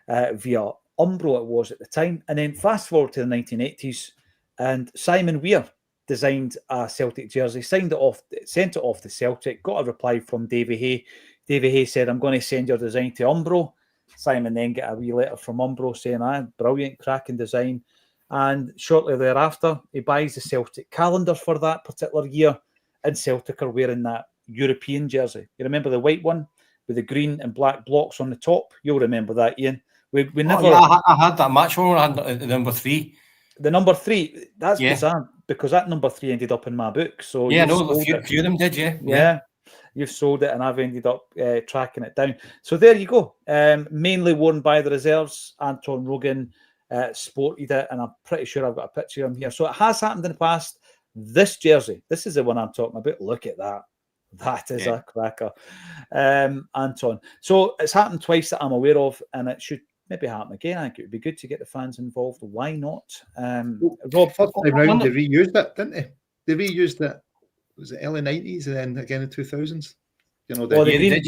Speaker 1: via Umbro, it was at the time. And then fast forward to the 1980s, and Simon Weir designed a Celtic jersey, signed it off, sent it off to Celtic, got a reply from Davy Hay. Davy Hay said, I'm going to send your design to Umbro. Simon then got a wee letter from Umbro saying, brilliant, cracking design. And shortly thereafter, he buys the Celtic calendar for that particular year, and Celtic are wearing that European jersey. You remember the white one with the green and black blocks on the top? You'll remember that, Ian. We never.
Speaker 3: Yeah, I had that match one. I had the number 3.
Speaker 1: The number 3. That's bizarre, because that number 3 ended up in my book. So
Speaker 3: yeah, no, a few of them did. Yeah.
Speaker 1: You've sold it, and I've ended up tracking it down. So there you go. Mainly worn by the reserves. Anton Rogan sported it, and I'm pretty sure I've got a picture of him here. So it has happened in the past. This jersey, this is the one I'm talking about. Look at that. That is a cracker, Anton. So it's happened twice that I'm aware of, and it should maybe happen again. I think it would be good to get the fans involved. Why not?
Speaker 2: Rob, first time round, they reused it, didn't they? They reused it. Was it early 90s and then again in 2000s? You know,
Speaker 3: they did,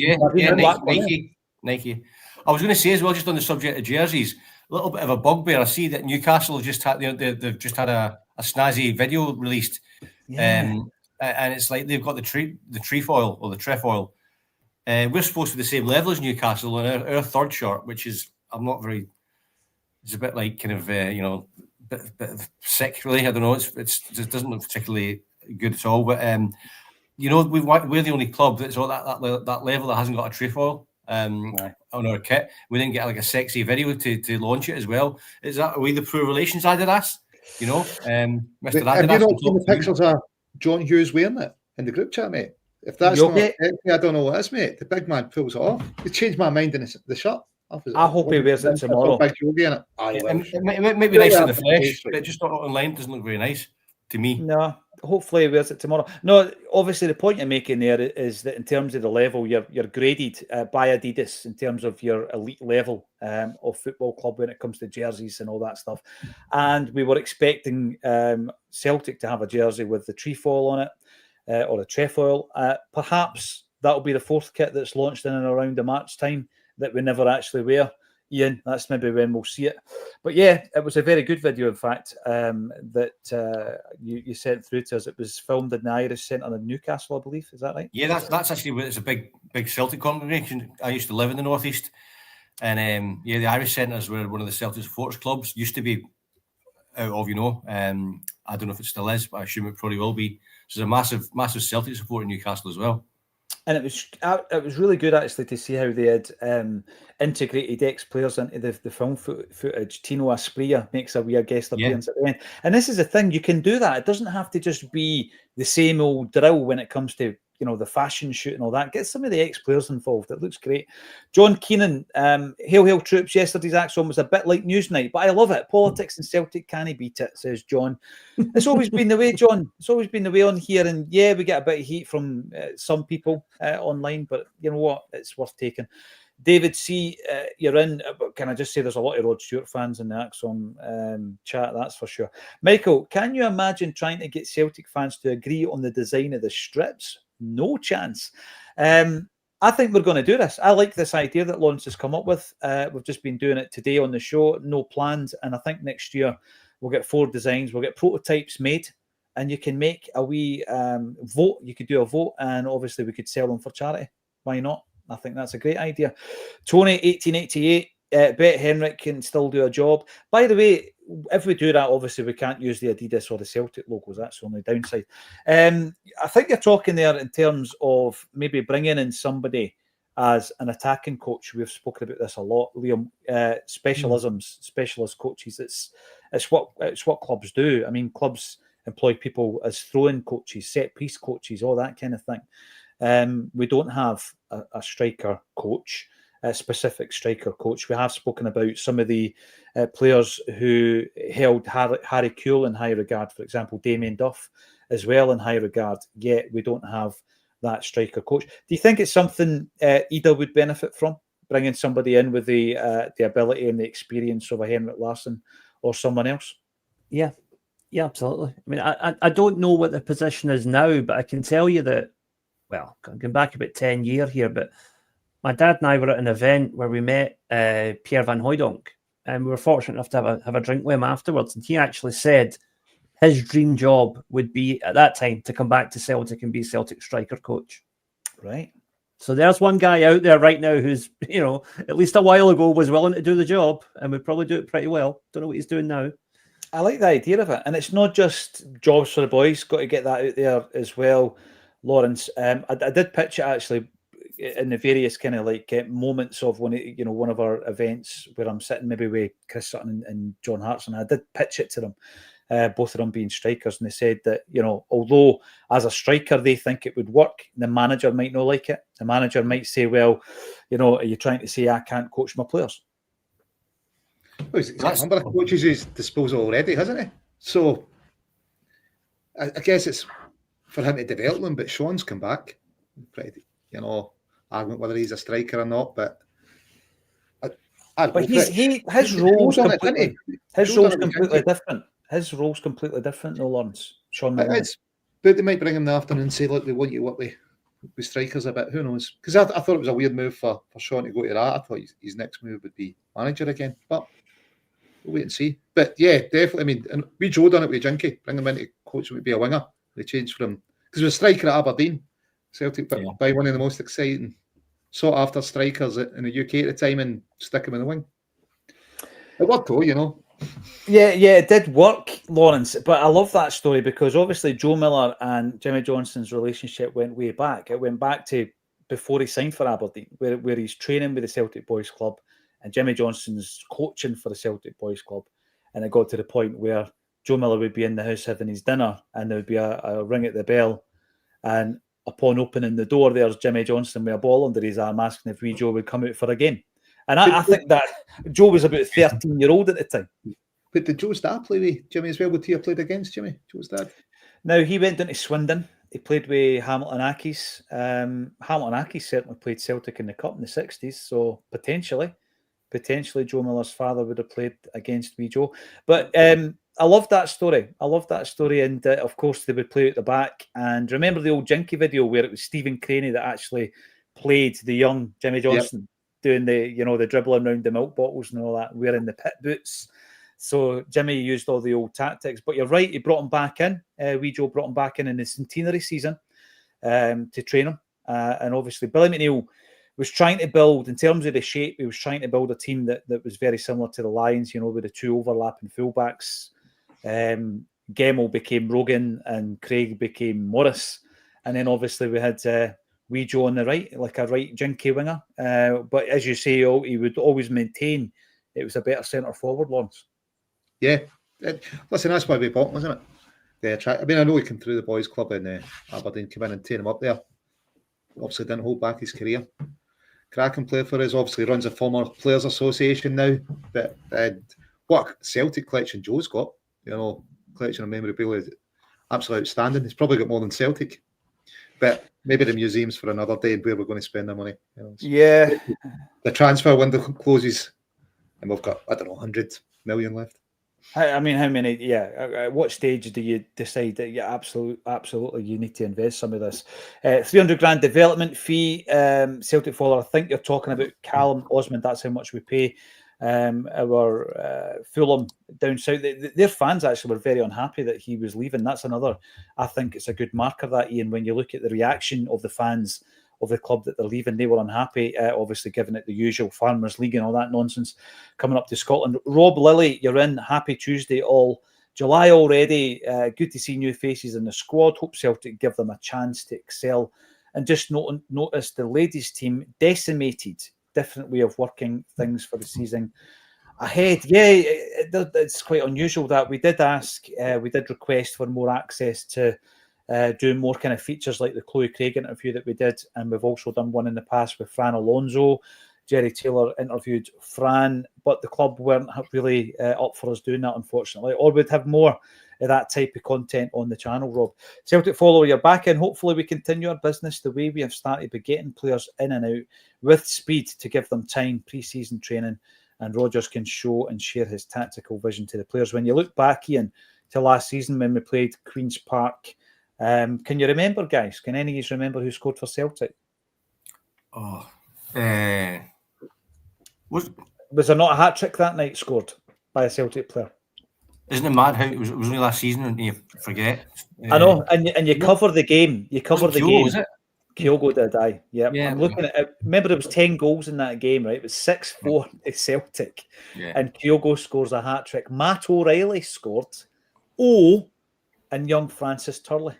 Speaker 3: Nike. I was going to say as well, just on the subject of jerseys, a little bit of a bugbear. I see that Newcastle just had, they've just had a snazzy video released, and it's like they've got the trefoil or the trefoil. We're supposed to be the same level as Newcastle, and our third shirt, which is it's a bit like kind of bit sick, really. I don't know. It just doesn't look particularly good at all. But we're the only club that's at that level that hasn't got a trefoil on our kit. We didn't get like a sexy video to launch it as well. Are we the Pro Relations Adidas? Mr. Adidas.
Speaker 2: Have you not seen the pictures of John Hughes wearing it in the group chat, mate? If that's not sexy, I don't know what is, mate. The big man pulls it off. He changed my mind in the shirt.
Speaker 1: I hope he wears it tomorrow.
Speaker 3: It might be nice in the flesh, but just not online doesn't look very nice to me.
Speaker 1: No, hopefully he wears it tomorrow. No, obviously the point you're making there is that in terms of the level, you're graded by Adidas in terms of your elite level of football club when it comes to jerseys and all that stuff. And we were expecting Celtic to have a jersey with the trefoil on it, or a trefoil. Perhaps that'll be the 4th kit that's launched in and around the March time that we never actually wear. Ian, that's maybe when we'll see it. But yeah, it was a very good video, in fact, that you sent through to us. It was filmed in the Irish Centre in Newcastle, I believe. Is that right?
Speaker 3: Yeah, that's actually where it's a big Celtic congregation. I used to live in the Northeast, and the Irish Centre is where one of the Celtic supporters clubs used to be out of. I don't know if it still is, but I assume it probably will be. So there's a massive Celtic support in Newcastle as well.
Speaker 1: And it was really good actually to see how they had integrated ex-players into the film footage. Tino Asprilla makes a weird guest appearance at the end. And this is the thing, you can do that. It doesn't have to just be the same old drill when it comes to the fashion shoot and all that. Get some of the ex-players involved. It looks great. John Keenan, hail troops. Yesterday's Acsom was a bit like Newsnight, but I love it. Politics and Celtic can't beat it, says John. It's always been the way, John. It's always been the way on here. And yeah, we get a bit of heat from some people online, but you know what? It's worth taking. David C, you're in. Can I just say there's a lot of Rod Stewart fans in the Acsom chat, that's for sure. Michael, can you imagine trying to get Celtic fans to agree on the design of the strips? No chance. I think we're going to do this. I like this idea that Lawrence has come up with. We've just been doing it today on the show, no plans. And I think next year we'll get 4 designs. We'll get prototypes made, and you can make a wee vote. You could do a vote, and obviously we could sell them for charity. Why not? I think that's a great idea. Tony, 1888, Bet Henrik can still do a job. By the way, if we do that, obviously we can't use the Adidas or the Celtic logos. That's the only downside. I think you're talking there in terms of maybe bringing in somebody as an attacking coach. We've spoken about this a lot, Liam. Specialist coaches. It's what clubs do. I mean, clubs employ people as throw-in coaches, set-piece coaches, all that kind of thing. We don't have a striker coach. specific striker coach. We have spoken about some of the players who held Harry Kewell in high regard, for example, Damien Duff as well in high regard, yet we don't have that striker coach. Do you think it's something Ida would benefit from, bringing somebody in with the ability and the experience of a Henrik Larsson or someone else?
Speaker 4: Yeah, absolutely. I mean, I don't know what the position is now, but I can tell you that, well, going back about 10 years here, but my dad and I were at an event where we met Pierre van Hooijdonk, and we were fortunate enough to have a drink with him afterwards. And he actually said his dream job would be, at that time, to come back to Celtic and be Celtic striker coach.
Speaker 1: Right.
Speaker 4: So there's one guy out there right now who's, at least a while ago was willing to do the job and would probably do it pretty well. Don't know what he's doing now.
Speaker 1: I like the idea of it. And it's not just jobs for the boys. Got to get that out there as well, Lawrence. I did pitch it actually in the various kind of like moments of one of our events where I'm sitting maybe with Chris Sutton and John Hartson. I did pitch it to them, both of them being strikers, and they said that, although as a striker they think it would work, the manager might not like it. The manager might say, well, are you trying to say I can't coach my players?
Speaker 2: Well, he's got a number of coaches at his disposal already, hasn't he? So I guess it's for him to develop them, but Sean's come back. Pretty, argument whether he's a striker or not, but
Speaker 1: his role's completely different. His role's completely different, no, Lawrence. Sean,
Speaker 2: but they might bring him in the afternoon and say, look, we want you to work with strikers a bit. Who knows? Because I thought it was a weird move for Sean to go to that. I thought his next move would be manager again, but we'll wait and see. But yeah, definitely. I mean, and we Joe done it with Jinky, bring him in to coach him to be a winger. They changed from, because he was a striker at Aberdeen, Celtic, by one of the most exciting sought after strikers in the UK at the time, and stick him in the wing. It worked though,
Speaker 1: Yeah, it did work, Lawrence. But I love that story because obviously Joe Miller and Jimmy Johnston's relationship went way back. It went back to before he signed for Aberdeen, where he's training with the Celtic Boys Club and Jimmy Johnston's coaching for the Celtic Boys Club. And it got to the point where Joe Miller would be in the house having his dinner and there would be a ring at the bell. And upon opening the door, there's Jimmy Johnston with a ball under his arm asking if Joe would come out for a game. And I think that Joe was about 13-year-old at the time.
Speaker 2: But did Joe's dad play with Jimmy as well? Would he have played against Jimmy, Joe's dad?
Speaker 1: Now, he went down to Swindon. He played with Hamilton Accies. Hamilton Accies certainly played Celtic in the Cup in the 60s. So potentially Joe Miller's father would have played against wee Joe. But I love that story. And of course, they would play at the back. And remember the old Jinky video where it was Stephen Craney that actually played the young Jimmy Johnston doing the dribbling around the milk bottles and all that, wearing the pit boots. So Jimmy used all the old tactics. But you're right, he brought him back in. Wee Joe brought him back in the centenary season to train him. And obviously, Billy McNeill was trying to build, in terms of the shape, he was trying to build a team that was very similar to the Lions, with the two overlapping fullbacks. Gemmell became Rogan and Craig became Morris. And then obviously we had wee Joe on the right, like a right jinky winger. But as you say, he would always maintain it was a better centre forward, Lawrence.
Speaker 2: Yeah. Listen, that's why we bought him, wasn't it? I mean, I know he came through the boys' club in Aberdeen, came in and tear him up there. Obviously didn't hold back his career. Cracking player for us, obviously runs a former Players Association now. But what a Celtic collection Joe's got, collection of memorabilia is absolutely outstanding. He's probably got more than Celtic. But maybe the museum's for another day and where we're going to spend our money.
Speaker 1: Yeah.
Speaker 2: The transfer window closes and we've got, 100 million left.
Speaker 1: I mean, how many? Yeah. At what stage do you decide that? Yeah, absolutely, you need to invest some of this. 300 grand development fee. Celtic Follower. I think you're talking about Callum Osmond. That's how much we pay. Our Fulham down south. Their fans actually were very unhappy that he was leaving. That's another. I think it's a good marker that, Ian, when you look at the reaction of the fans of the club that they're leaving, they were unhappy, obviously given it the usual Farmers League and all that nonsense coming up to Scotland. Rob Lilly, you're in. Happy Tuesday all. July already. Good to see new faces in the squad. Hope Celtic give them a chance to excel. And just notice the ladies team decimated. Different way of working things for the season ahead. Yeah, it's quite unusual that we did request for more access to doing more kind of features like the Chloe Craig interview that we did, and we've also done one in the past with Fran Alonso. Jerry Taylor interviewed Fran, but the club weren't really up for us doing that, unfortunately, or we'd have more of that type of content on the channel, Rob. Celtic follower, you're back in. Hopefully we continue our business the way we have started by getting players in and out with speed to give them time, pre-season training, and Rodgers can show and share his tactical vision to the players. When you look back, Ian, to last season when we played Queen's Park, can you remember, guys? Can any of you remember who scored for Celtic?
Speaker 3: Was
Speaker 1: there not a hat-trick that night scored by a Celtic player?
Speaker 3: Isn't it mad how it was only last season and you forget?
Speaker 1: I know, and you cover the game. You cover the game.
Speaker 3: Was it?
Speaker 1: Kyogo did, aye. Yeah.
Speaker 3: Yeah.
Speaker 1: I'm looking at it. Remember, there was 10 goals in that game, right? It was 6-4 to Celtic.
Speaker 3: Yeah.
Speaker 1: And Kyogo scores a hat-trick. Matt O'Reilly scored. And young Francis Turley.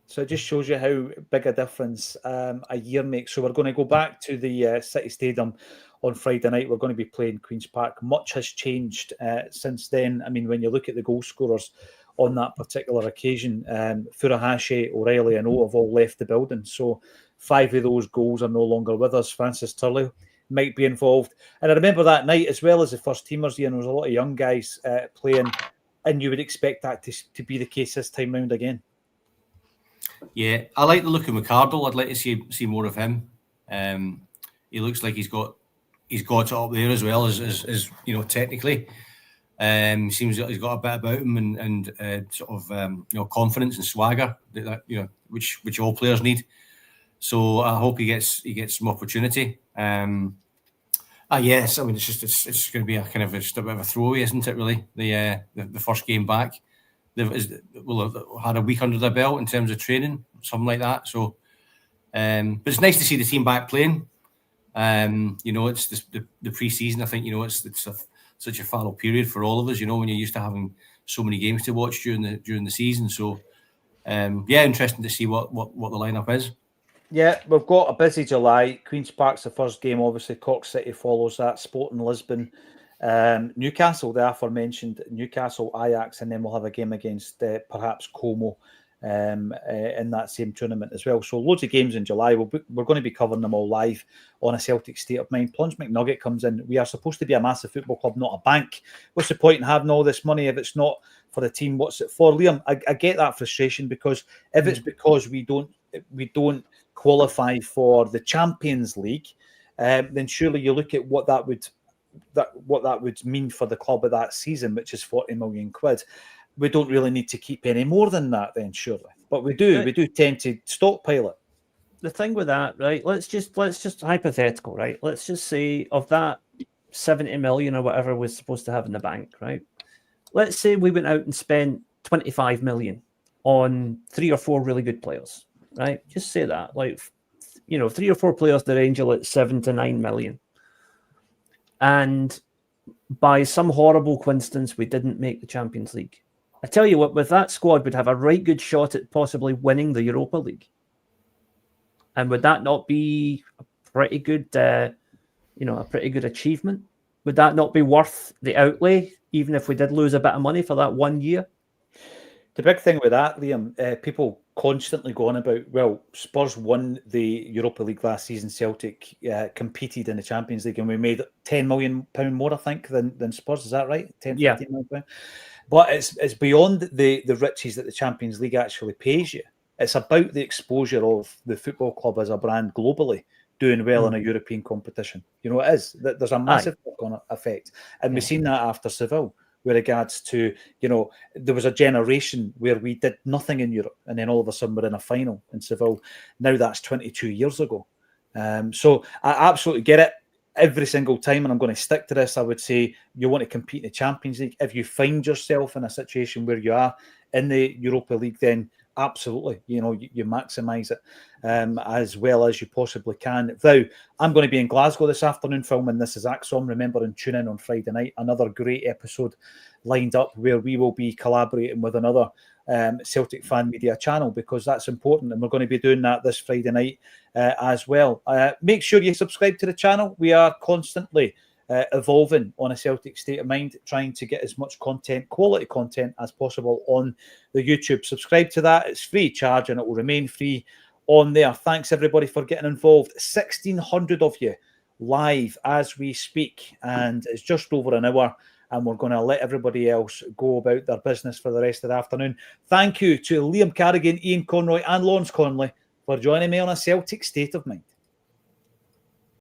Speaker 1: So it just shows you how big a difference a year makes. So we're going to go back to the City Stadium on Friday night. We're going to be playing Queen's Park. Much has changed since then. I mean, when you look at the goal scorers on that particular occasion, Furuhashi, O'Reilly and O have all left the building. So 5 of those goals are no longer with us. Francis Turley might be involved. And I remember that night, as well as the first teamers, Ian, there was a lot of young guys playing, and you would expect that to be the case this time round again.
Speaker 3: Yeah, I like the look of McArdle. I'd like to see more of him. He looks like he's got it up there as well as you know, technically. Seems like he's got a bit about him and sort of confidence and swagger that you know which all players need. So I hope he gets some opportunity. Yes, I mean it's going to be a kind of just a bit of a throwaway, isn't it? Really, the first game back. We'll have had a week under their belt in terms of training, something like that. So, but it's nice to see the team back playing. You know, it's the pre-season. I think it's such a fallow period for all of us. You know, when you're used to having so many games to watch during the season. So, interesting to see what the lineup is.
Speaker 1: Yeah, we've got a busy July. Queen's Park's the first game. Obviously, Cork City follows that. Sporting Lisbon. Newcastle, the aforementioned Newcastle, Ajax, and then we'll have a game against perhaps Como in that same tournament as well. So loads of games in July. We're going to be covering them all live on a Celtic State of Mind. Plunge McNugget comes in. We are supposed to be a massive football club, not a bank. What's the point in having all this money if it's not for the team? What's it for? Liam, I get that frustration, because if it's because we don't qualify for the Champions League, then surely you look at what that would mean for the club of that season, which is 40 million quid. We don't really need to keep any more than that then, surely. But we do tend to stockpile it.
Speaker 4: The thing with that, right? Let's just hypothetical, right? Let's just say of that 70 million or whatever we're supposed to have in the bank, right? Let's say we went out and spent 25 million on 3 or 4 really good players, right? Just say that, 3 or 4 players that Angel at 7 to 9 million. And by some horrible coincidence, we didn't make the Champions League. I tell you what, with that squad, we'd have a right good shot at possibly winning the Europa League. And would that not be a pretty good, a pretty good achievement? Would that not be worth the outlay, even if we did lose a bit of money for that 1 year?
Speaker 1: The big thing with that, Liam, people constantly go on about, well, Spurs won the Europa League last season. Celtic competed in the Champions League, and we made £10 million more, I think, than Spurs. Is that right? 15 million pounds. But it's beyond the riches that the Champions League actually pays you. It's about the exposure of the football club as a brand globally doing well in a European competition. You know, it is. There's a massive knock-on effect. And we've seen that after Seville, with regards to, there was a generation where we did nothing in Europe, and then all of a sudden we're in a final in Seville. Now that's 22 years ago. So I absolutely get it every single time, and I'm going to stick to this. I would say you want to compete in the Champions League. If you find yourself in a situation where you are in the Europa League, then absolutely, you maximise it as well as you possibly can. Now, I'm going to be in Glasgow this afternoon filming This Is Acsom. Remember, and tune in on Friday night. Another great episode lined up where we will be collaborating with another Celtic fan media channel, because that's important, and we're going to be doing that this Friday night as well. Make sure you subscribe to the channel. We are constantly evolving on a Celtic State of Mind, trying to get as much content, quality content as possible on the YouTube. Subscribe to that. It's free charge, and it will remain free on there. Thanks everybody for getting involved. 1,600 of you live as we speak, and it's just over an hour, and we're going to let everybody else go about their business for the rest of the afternoon. Thank you to Liam Carrigan, Ian Conroy and Lawrence Conley for joining me on A Celtic State of Mind.